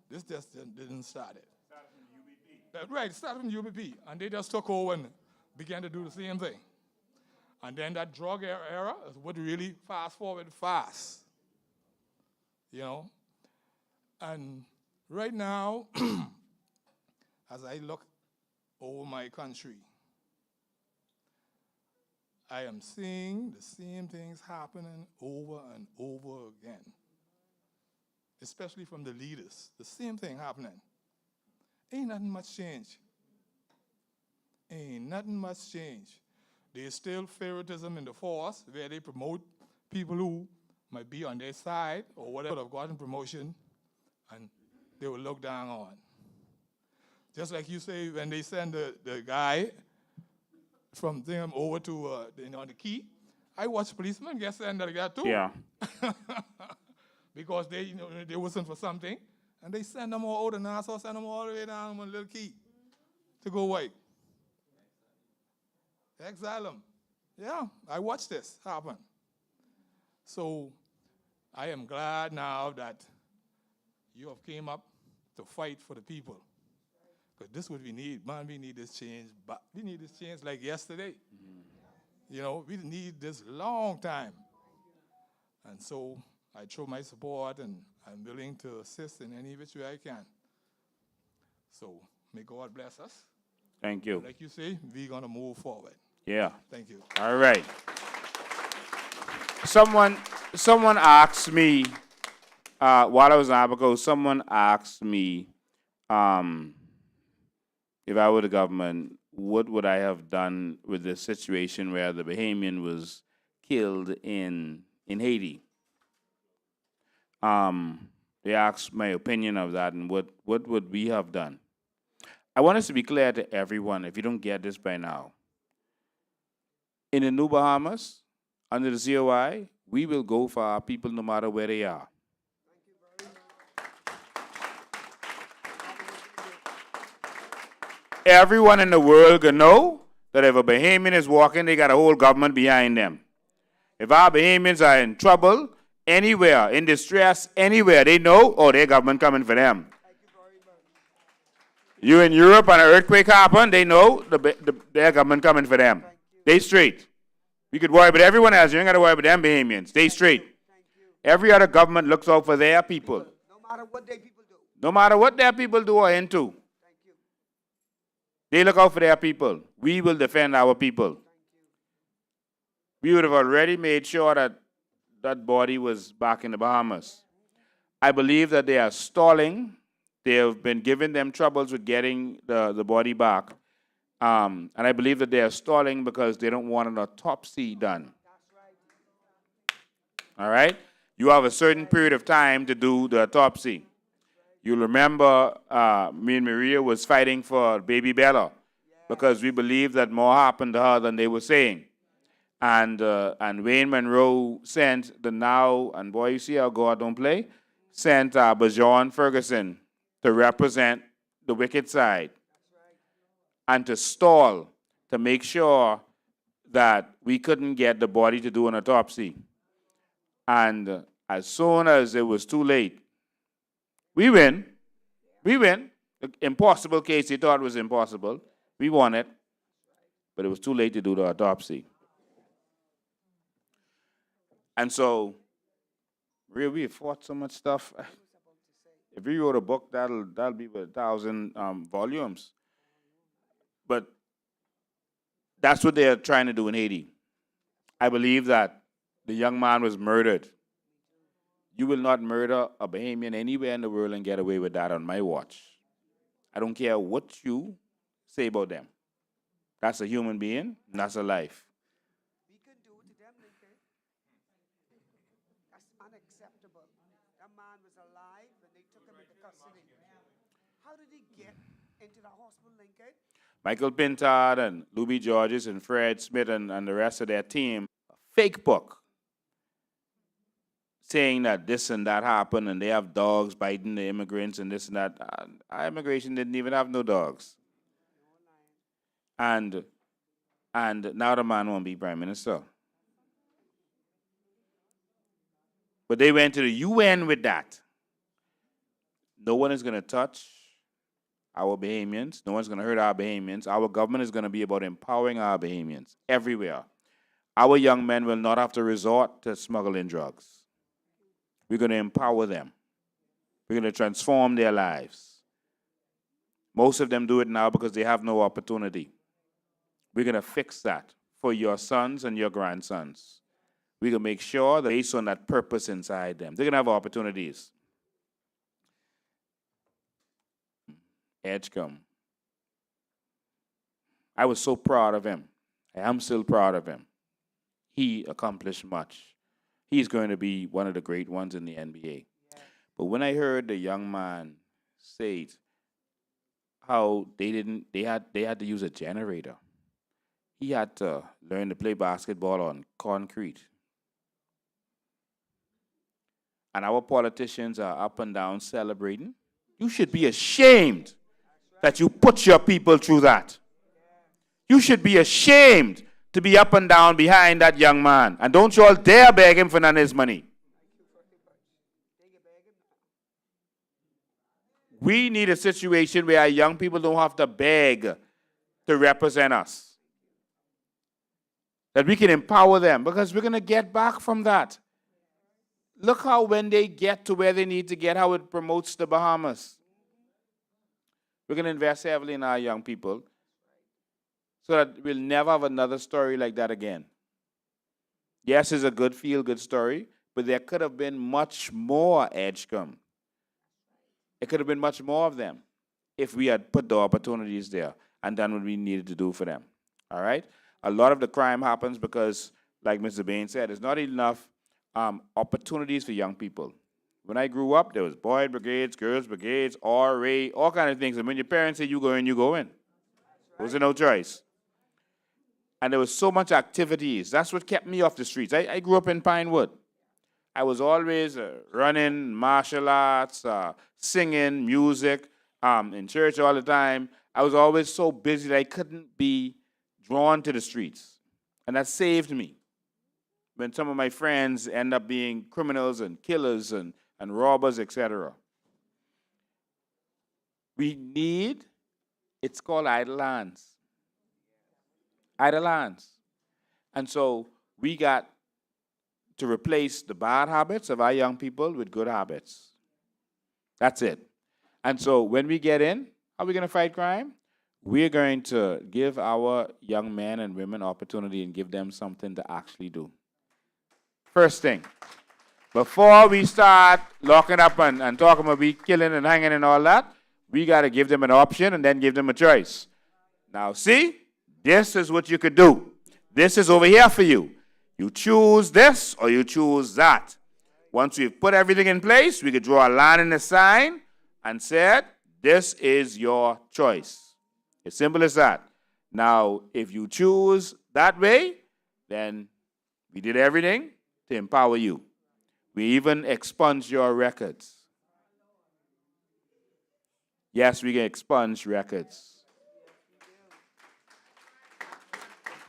This just didn't start it. Started from UBP. Right, it started from UBP. And they just took over and began to do the same thing. And then that drug era is what really fast forward fast. You know? And right now, as I look over my country, I am seeing the same things happening over and over again, especially from the leaders. The same thing happening. Ain't nothing much change. Ain't nothing much change. There's still favoritism in the force where they promote people who might be on their side or whatever have gotten promotion, and they will look down on. Just like you say, when they send the guy from them over to the key, I watch policemen get sent like that too. Yeah. Because they wasn't for something, and they send them all over to Nassau, send them all the way down on a little key to go away. Exile them. Yeah, I watched this happen. So I am glad now that you have came up to fight for the people. Because this is what we need. Man, we need this change, but we need this change like yesterday. We need this long time. And so I show my support, and I'm willing to assist in any which way I can. So may God bless us. Thank you. Like you say, we're going to move forward. Yeah. Thank you. All right. Someone asked me, while I was in Abaco, someone asked me, if I were the government, what would I have done with the situation where the Bahamian was killed in Haiti? They asked my opinion of that and what would we have done. I want us to be clear to everyone, if you don't get this by now. In the New Bahamas, under the COI, we will go for our people no matter where they are. Everyone in the world can know that if a Bahamian is walking, they got a whole government behind them. If our Bahamians are in trouble, anywhere, in distress, anywhere, they know, oh, their government coming for them. You in Europe and an earthquake happen, they know their government coming for them. They straight. We could worry about everyone else. You ain't got to worry about them Bahamians. They straight. Every other government looks out for their people. No matter what their people do. No matter what their people do or into. They look out for their people. We will defend our people. We would have already made sure that that body was back in the Bahamas. I believe that they are stalling. They have been giving them troubles with getting the body back. And I believe that they are stalling because they don't want an autopsy done. All right? You have a certain period of time to do the autopsy. You'll remember me and Maria was fighting for baby Bella because we believe that more happened to her than they were saying. And Wayne Monroe sent the now, and boy, you see how God don't play, sent Bajon Ferguson to represent the wicked side and to stall to make sure that we couldn't get the body to do an autopsy. And as soon as it was too late, we win. We win. The impossible case he thought was impossible. We won it. But it was too late to do the autopsy. And so, really, we fought so much stuff. If we wrote a book, that'll be 1,000 volumes. But that's what they're trying to do in Haiti. I believe that the young man was murdered. You will not murder a Bahamian anywhere in the world and get away with that on my watch. I don't care what you say about them. That's a human being, and that's a life. We can do to them, Lincoln. That's unacceptable. That man was alive when they took him into custody. How did he get into the hospital, Lincoln? Michael Pintard and Louis Georges and Fred Smith and the rest of their team, a fake book saying that this and that happened and they have dogs biting the immigrants and this and that. Our immigration didn't even have no dogs. And now the man won't be prime minister. But they went to the UN with that. No one is going to touch our Bahamians. No one's going to hurt our Bahamians. Our government is going to be about empowering our Bahamians everywhere. Our young men will not have to resort to smuggling drugs. We're going to empower them. We're going to transform their lives. Most of them do it now because they have no opportunity. We're going to fix that for your sons and your grandsons. We're going to make sure that based on that purpose inside them, they're going to have opportunities. Edgecombe. I was so proud of him. I am still proud of him. He accomplished much. He's going to be one of the great ones in the NBA. But when I heard the young man say it, how they had to use a generator. He had to learn to play basketball on concrete. And our politicians are up and down celebrating. You should be ashamed that you put your people through that. You should be ashamed to be up and down behind that young man. And don't you all dare beg him for none of his money. We need a situation where our young people don't have to beg to represent us. That we can empower them, because we're going to get back from that. Look how when they get to where they need to get, how it promotes the Bahamas. We're going to invest heavily in our young people so that we'll never have another story like that again. Yes, it's a good feel-good story, but there could have been much more Edgecombe. It could have been much more of them if we had put the opportunities there and done what we needed to do for them. All right? A lot of the crime happens because, like Mr. Bain said, there's not enough opportunities for young people. When I grew up, there was boy brigades, girls brigades, RA, all kind of things. And when your parents say you go in, you go in. There was no choice. And there was so much activities. That's what kept me off the streets. I grew up in Pinewood. I was always running, martial arts, singing, music, in church all the time. I was always so busy that I couldn't be drawn to the streets. And that saved me. When some of my friends end up being criminals and killers and robbers, etc. We need, it's called idle lands. Idle lands. And so we got to replace the bad habits of our young people with good habits. That's it. And so when we get in, how are we going to fight crime? We're going to give our young men and women opportunity and give them something to actually do. First thing, before we start locking up and talking about we killing and hanging and all that, we got to give them an option and then give them a choice. Now see, this is what you could do. This is over here for you. You choose this or you choose that. Once we've put everything in place, we could draw a line in the sign and said, this is your choice. As simple as that. Now, if you choose that way, then we did everything to empower you. We even expunge your records. Yes, we can expunge records.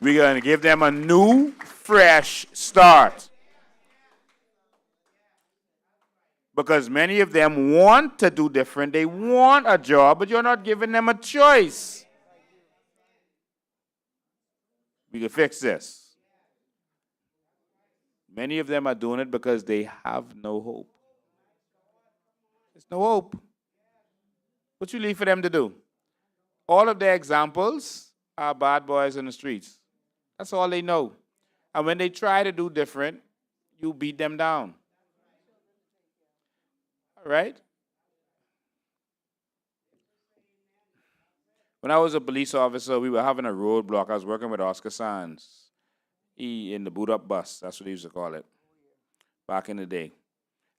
We're going to give them a new, fresh start. Because many of them want to do different. They want a job, but you're not giving them a choice. We can fix this. Many of them are doing it because they have no hope. There's no hope. What you leave for them to do? All of their examples are bad boys in the streets. That's all they know. And when they try to do different, you beat them down. All right? When I was a police officer, we were having a roadblock. I was working with Oscar Sands. He in the boot up bus, that's what he used to call it, back in the day.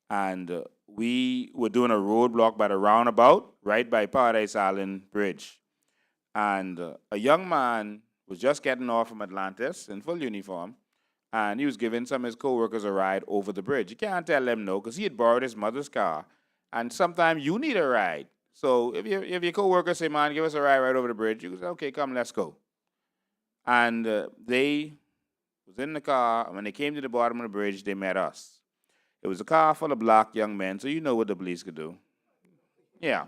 And we were doing a roadblock by the roundabout, right by Paradise Island Bridge. And a young man was just getting off from Atlantis in full uniform, and he was giving some of his co-workers a ride over the bridge. You can't tell them no, because he had borrowed his mother's car, and sometimes you need a ride. So if your co-workers say, man, give us a ride right over the bridge, you can say, okay, come, let's go. And they was in the car, and when they came to the bottom of the bridge, they met us. It was a car full of black young men, so you know what the police could do. Yeah.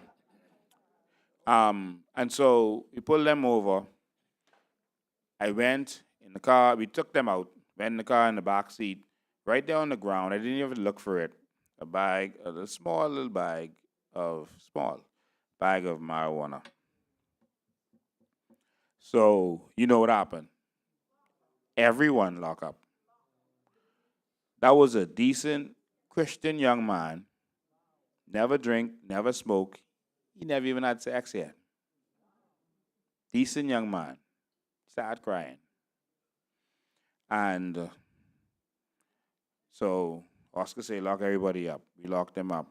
And so we pulled them over. I went in the car, we took them out, went in the car in the back seat, right there on the ground. I didn't even look for it. A bag, a small little bag of marijuana. So you know what happened? Everyone locked up. That was a decent Christian young man, never drink, never smoke. He never even had sex yet. Decent young man. Started crying. And so Oscar said, lock everybody up. We locked them up.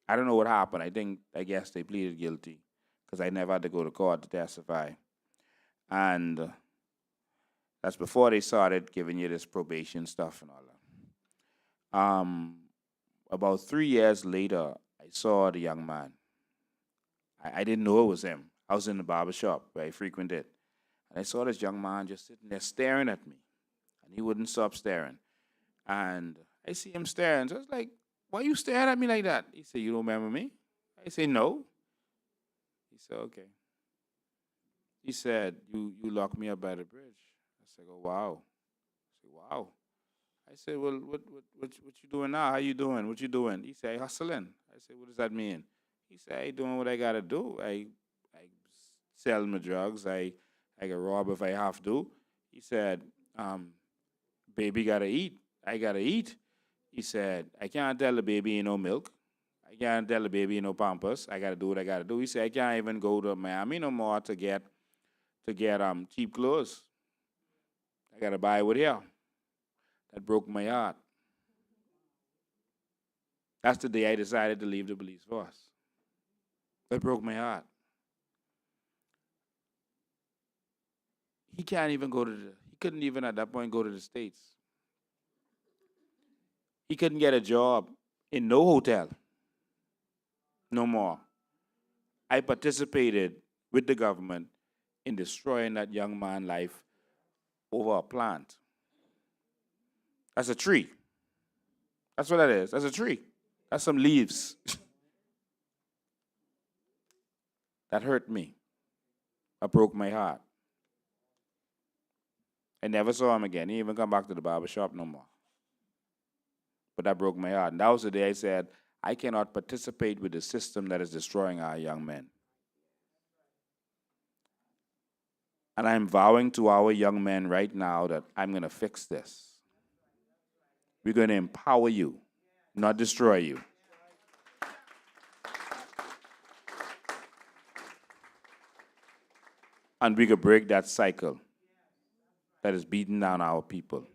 I don't know what happened. I guess they pleaded guilty because I never had to go to court to testify. And that's before they started giving you this probation stuff and all that. About 3 years later, I saw the young man. I didn't know it was him. I was in the barber shop where I frequented. And I saw this young man just sitting there staring at me. And he wouldn't stop staring. And I see him staring. So I was like, why you staring at me like that? He said, you don't remember me? I said, no. He said, okay. He said, you locked me up by the bridge. I said, oh, wow. I said, wow. I said, well, what you doing now? How you doing? What you doing? He said, hustling. I said, what does that mean? He said, I doing what I got to do. I sell my drugs. I can rob if I have to. He said, baby got to eat. I got to eat. He said, I can't tell the baby ain't no milk. I can't tell the baby ain't no Pampers. I got to do what I got to do. He said, I can't even go to Miami no more to get cheap clothes. I got to buy it here. That broke my heart. That's the day I decided to leave the police force. That broke my heart. He couldn't even at that point go to the States. He couldn't get a job in no hotel. No more. I participated with the government in destroying that young man's life over a plant. That's a tree. That's what that is. That's a tree. That's some leaves. That hurt me. That broke my heart. I never saw him again. He didn't even come back to the barber shop no more. But that broke my heart. And that was the day I said, I cannot participate with the system that is destroying our young men. And I'm vowing to our young men right now that I'm going to fix this. We're going to empower you, not destroy you. And we could break that cycle that is beating down our people.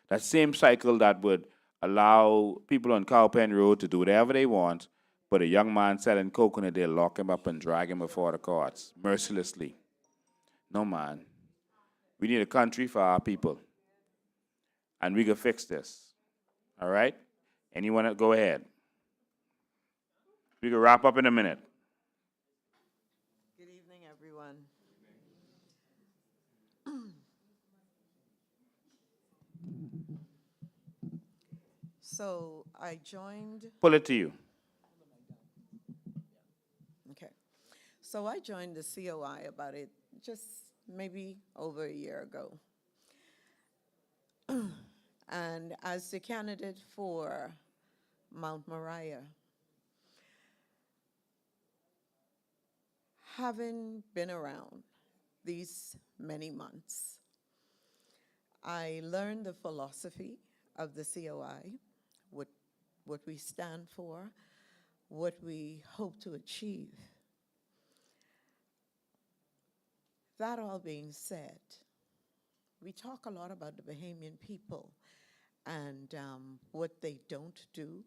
That same cycle that would allow people on Cowpen Road to do whatever they want, but a young man selling coconut, they'll lock him up and drag him before the courts, mercilessly. No, man. We need a country for our people. And we can fix this. All right? Anyone, go ahead. We can wrap up in a minute. Good evening, everyone. So I joined. Pull it to you. Okay. So I joined the COI about it just maybe over a year ago. And as the candidate for Mount Moriah, having been around these many months, I learned the philosophy of the COI, what we stand for, what we hope to achieve. That all being said, we talk a lot about the Bahamian people and what they don't do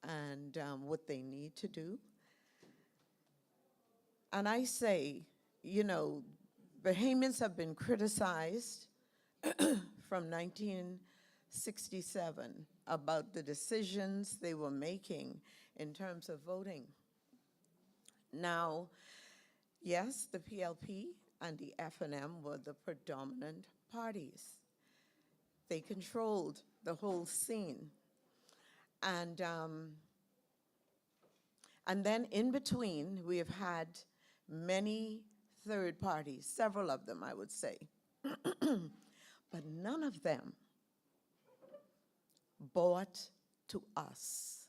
and what they need to do. And I say, you know, Bahamians have been criticized from 1967 about the decisions they were making in terms of voting. Now, yes, the PLP and the FNM were the predominant parties. They controlled the whole scene. And then in between, we have had many third parties, several of them, I would say. But none of them brought to us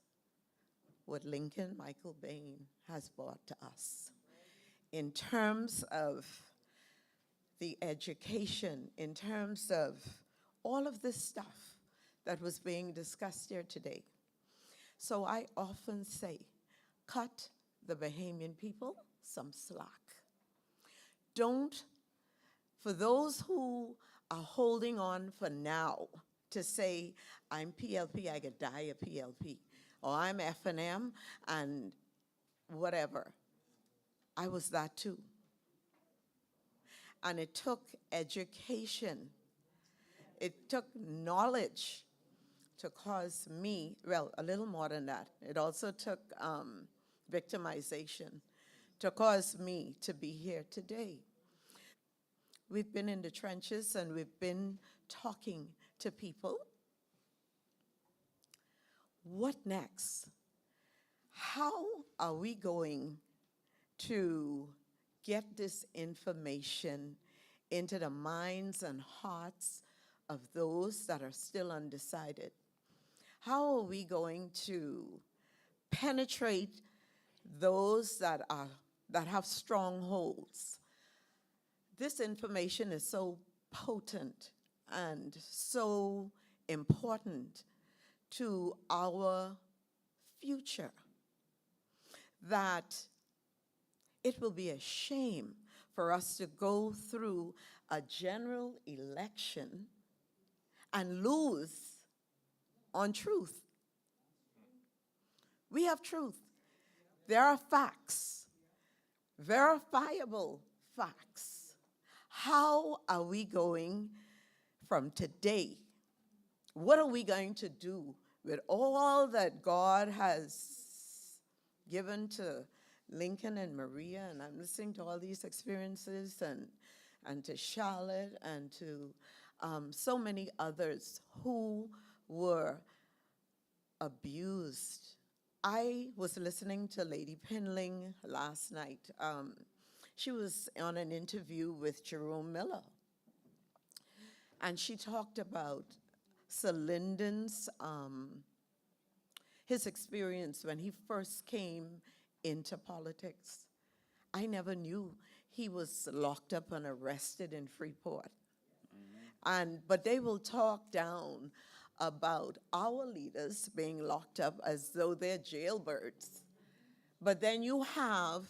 what Lincoln Michael Bain has brought to us in terms of the education, in terms of all of this stuff that was being discussed here today. So I often say, cut the Bahamian people some slack. Don't, for those who are holding on for now to say, I'm PLP, I could die a PLP. or I'm F&M and whatever. I was that too. And it took education, it took knowledge to cause me, well, a little more than that. It also took victimization to cause me to be here today. We've been in the trenches and we've been talking to people. What next? How are we going to get this information into the minds and hearts of those that are still undecided? How are we going to penetrate those that have strongholds? This information is so potent and so important to our future that it will be a shame for us to go through a general election and lose on truth. We have truth. There are facts, verifiable facts. How are we going from today? What are we going to do with all that God has given to Lincoln and Maria? And I'm listening to all these experiences, and to Charlotte, and to so many others who were abused. I was listening to Lady Pinling last night. She was on an interview with Jerome Miller, and she talked about Sir Lyndon's, his experience when he first came into politics. I never knew he was locked up and arrested in Freeport. But they will talk down about our leaders being locked up as though they're jailbirds. But then you have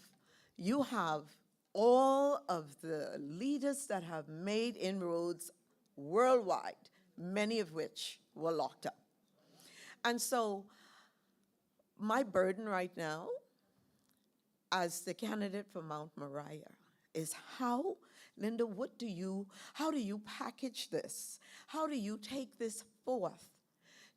all of the leaders that have made inroads worldwide, many of which were locked up. And so my burden right now as the candidate for Mount Moriah is how, Linda, how do you package this? How do you take this forth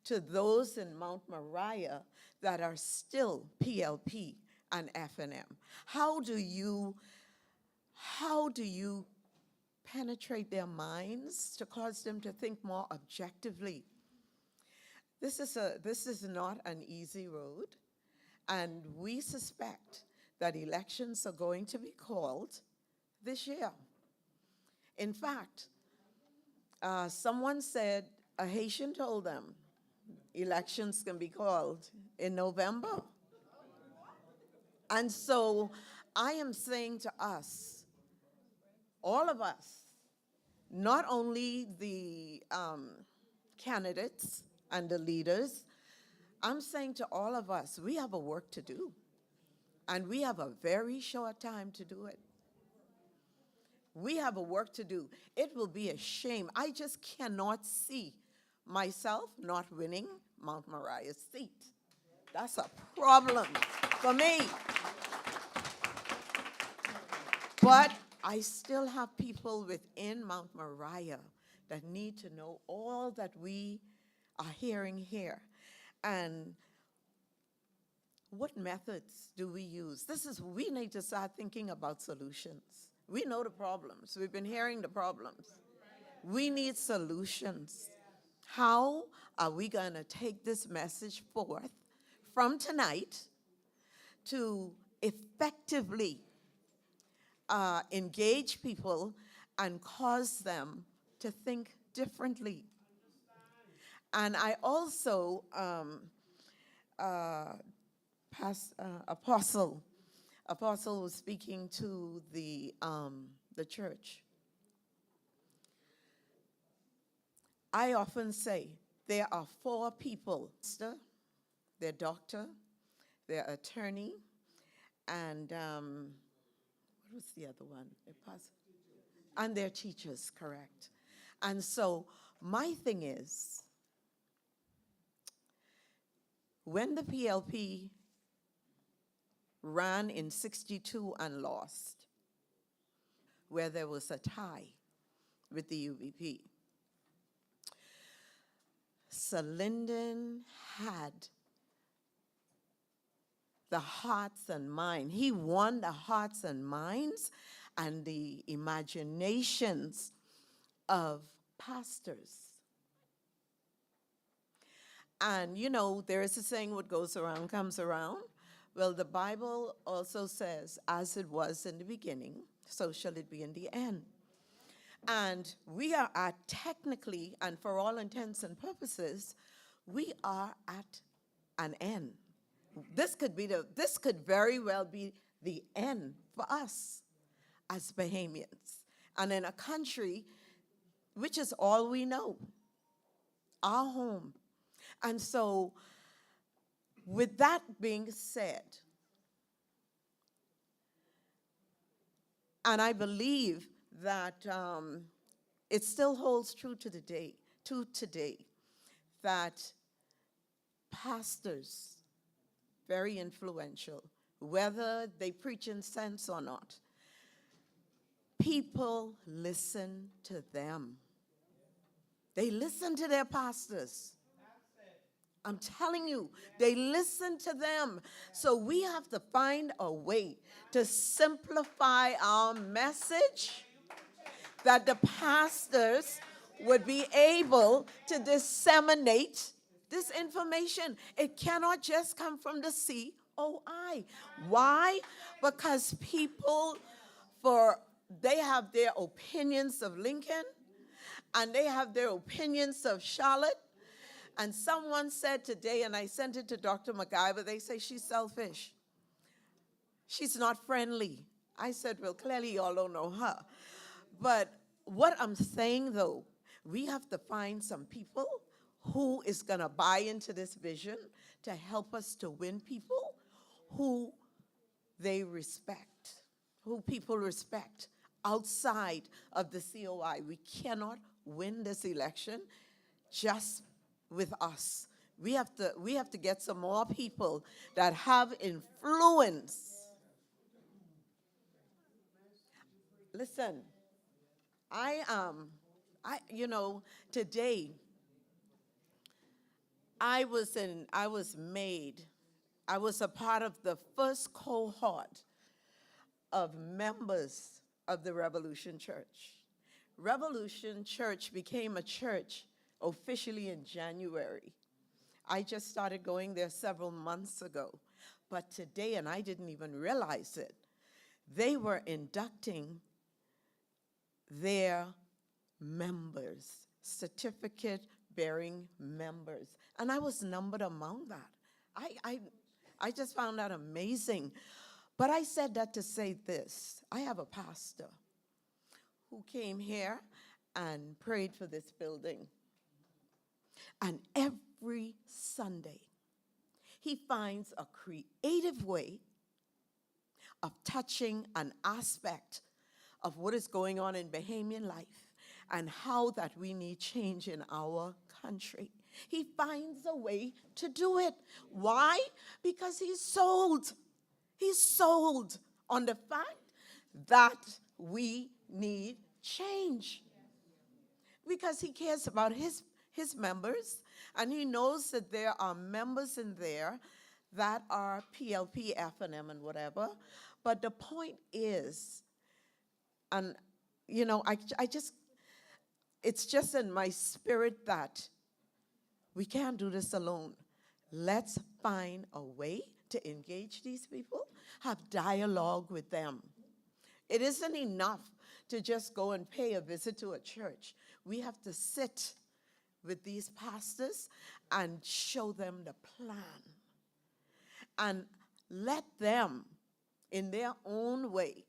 to those in Mount Moriah that are still PLP and F&M? How do you penetrate their minds to cause them to think more objectively? This is not an easy road, and we suspect that elections are going to be called this year. In fact, someone said, a Haitian told them, elections can be called in November. And so I am saying to us, all of us, not only the candidates and the leaders, I'm saying to all of us, we have a work to do. And we have a very short time to do it. We have a work to do. It will be a shame. I just cannot see myself not winning Mount Moriah's seat. That's a problem for me. But I still have people within Mount Moriah that need to know all that we are hearing here. And what methods do we use? We need to start thinking about solutions. We know the problems. We've been hearing the problems. We need solutions. How are we going to take this message forth from tonight to effectively engage people and cause them to think differently? And I also, Apostle was speaking to the church. I often say there are 4 people: their doctor, their attorney, and what was the other one? And their teachers, correct. And so my thing is, when the PLP ran in 62 and lost, where there was a tie with the UBP, Sir Lyndon had the hearts and minds. He won the hearts and minds and the imaginations of pastors. And you know, there is a saying, what goes around comes around. Well, the Bible also says, as it was in the beginning, so shall it be in the end. And we are at technically, and for all intents and purposes, we are at an end. This could very well be the end for us as Bahamians. And in a country which is all we know, our home. And so, with that being said, and I believe that it still holds true to today, that pastors, very influential, whether they preach in sense or not, people listen to them. They listen to their pastors. I'm telling you, they listen to them. So we have to find a way to simplify our message that the pastors would be able to disseminate this information. It cannot just come from the COI. Why? Because people, they have their opinions of Lincoln, and they have their opinions of Charlotte. And someone said today, and I sent it to Dr. MacGyver, they say she's selfish. She's not friendly. I said, well, clearly y'all don't know her. But what I'm saying, though, we have to find some people who is going to buy into this vision to help us to win people who they respect, who people respect outside of the COI. We cannot win this election just with us. We have to get some more people that have influence. Listen, today I was a part of the first cohort of members of the Revolution Church. Revolution Church became a church officially in January. I just started going there several months ago. But today, and I didn't even realize it, they were inducting their members, certificate-bearing members. And I was numbered among that. I just found that amazing. But I said that to say this. I have a pastor who came here and prayed for this building. And every Sunday, he finds a creative way of touching an aspect of what is going on in Bahamian life and how that we need change in our country. He finds a way to do it. Why? Because he's sold. He's sold on the fact that we need change. Because he cares about his members, and he knows that there are members in there that are PLP, F&M, and whatever. But the point is, and it's just in my spirit that we can't do this alone. Let's find a way to engage these people, have dialogue with them. It isn't enough to just go and pay a visit to a church. We have to sit with these pastors and show them the plan and let them, in their own way,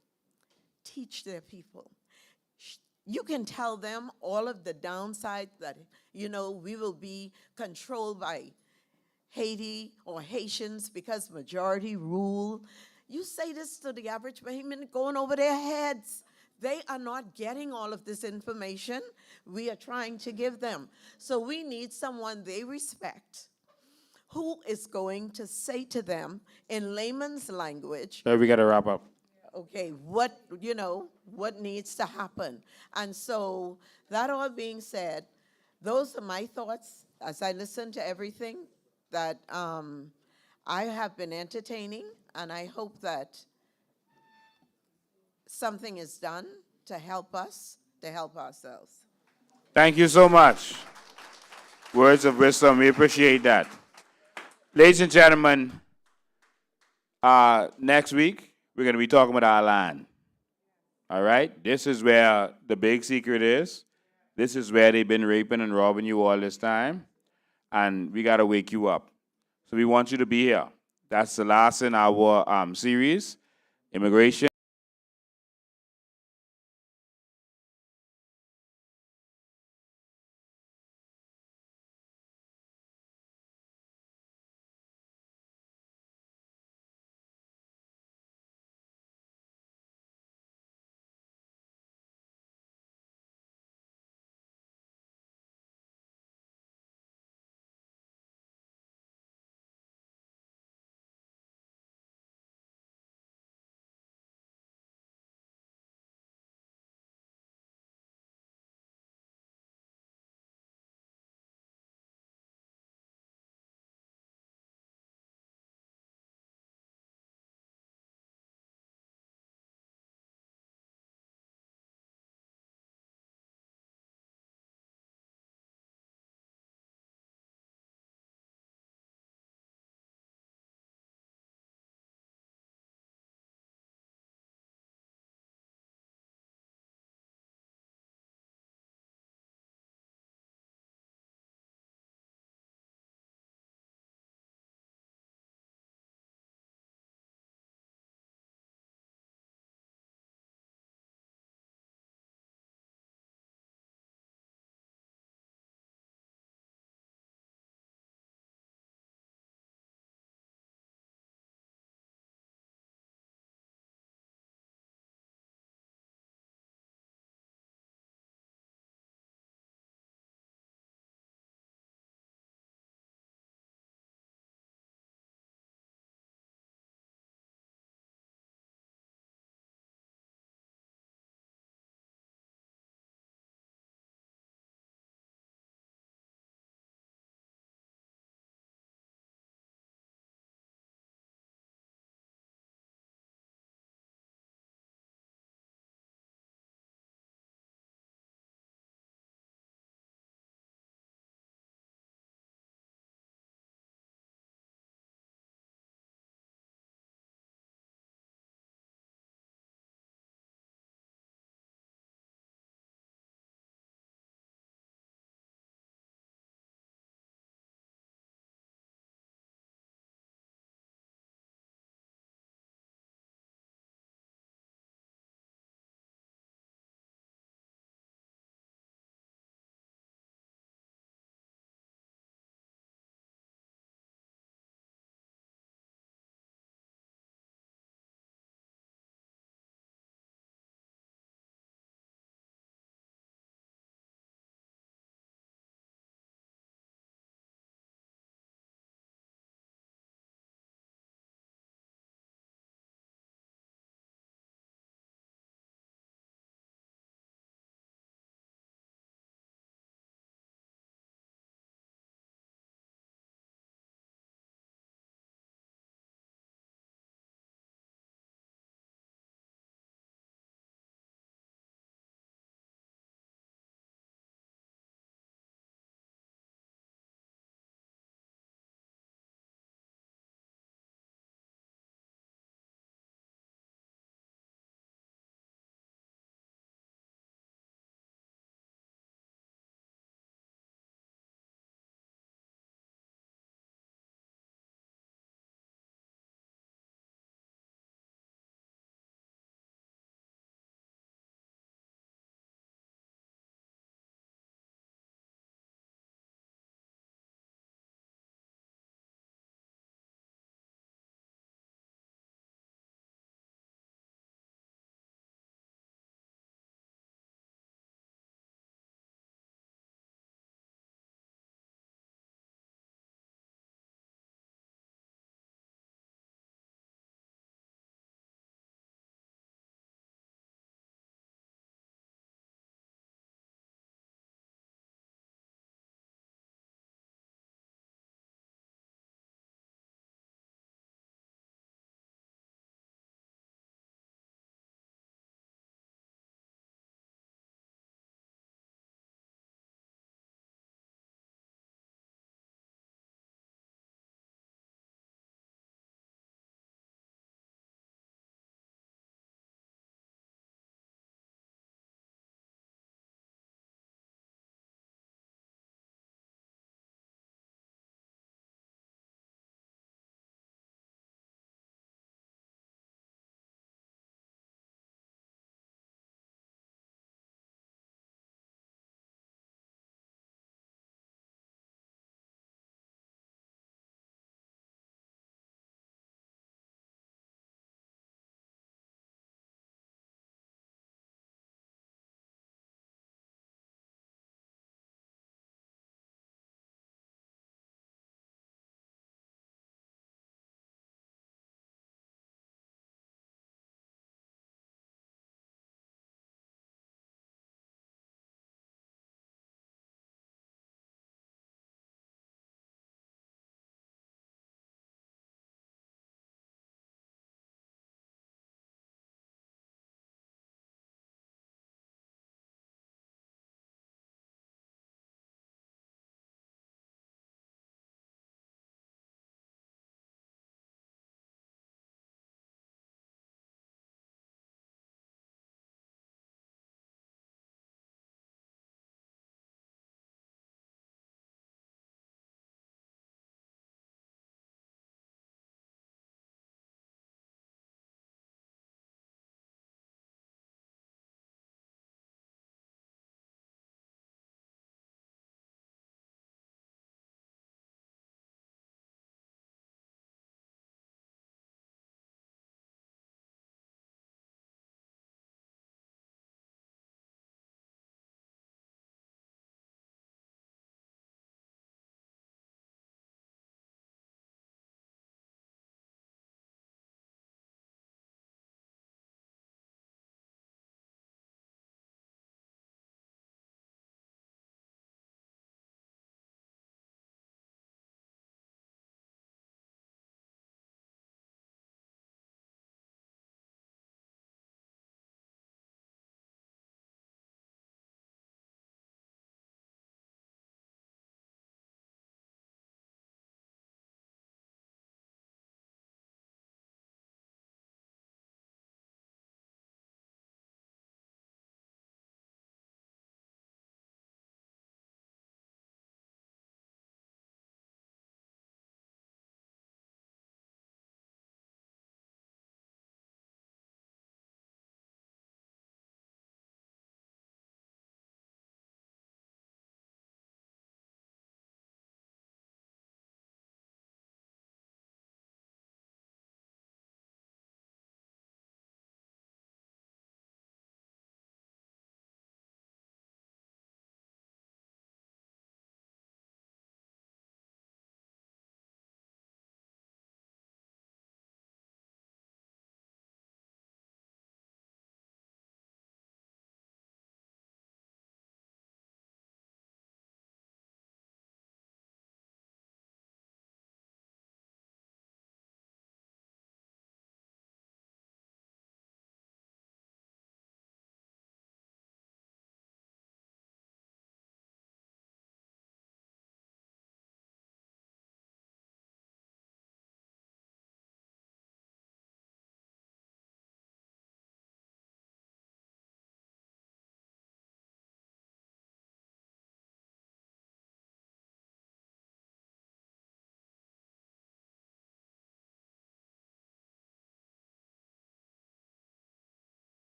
teach their people. You can tell them all of the downsides that, we will be controlled by Haiti or Haitians because majority rule. You say this to the average Bahamian, going over their heads. They are not getting all of this information we are trying to give them. So we need someone they respect who is going to say to them in layman's language, So we got to wrap up. okay, what needs to happen? And so, that all being said, those are my thoughts as I listen to everything that I have been entertaining, and I hope that something is done to help us, to help ourselves. Thank you so much. Words of wisdom. We appreciate that. Ladies and gentlemen, next week, we're going to be talking about our land. All right? This is where the big secret is. This is where they've been raping and robbing you all this time. And we got to wake you up. So we want you to be here. That's the last in our series, Immigration.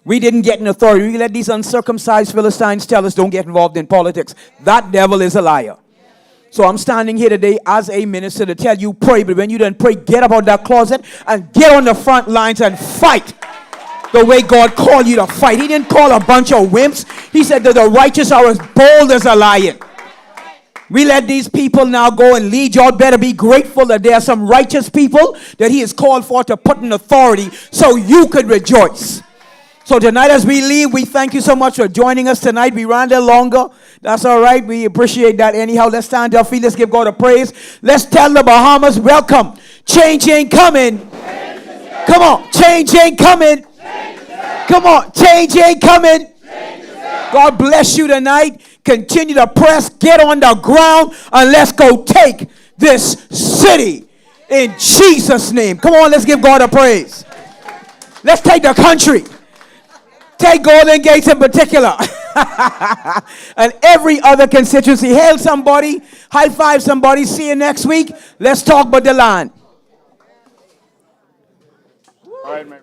We didn't get an authority. We let these uncircumcised Philistines tell us don't get involved in politics. That devil is a liar. So I'm standing here today as a minister to tell you pray, but when you done pray, get up out of that closet and get on the front lines and fight the way God called you to fight. He didn't call a bunch of wimps. He said that the righteous are as bold as a lion. We let these people now go and lead. Y'all better be grateful that there are some righteous people that he has called for to put in authority so you could rejoice. So tonight as we leave, we thank you so much for joining us tonight. We ran there longer. That's all right. We appreciate that anyhow. Let's stand to our feet. Let's give God a praise. Let's tell the Bahamas, welcome. Change ain't coming. Come on. Change ain't coming. Come on. Change ain't coming. God bless you tonight. Continue to press. Get on the ground and let's go take this city in Jesus' name. Come on. Let's give God a praise. Let's take the country. Take Golden Gates in particular. And every other constituency. Hail somebody. High five somebody. See you next week. Let's talk about the land. All right, my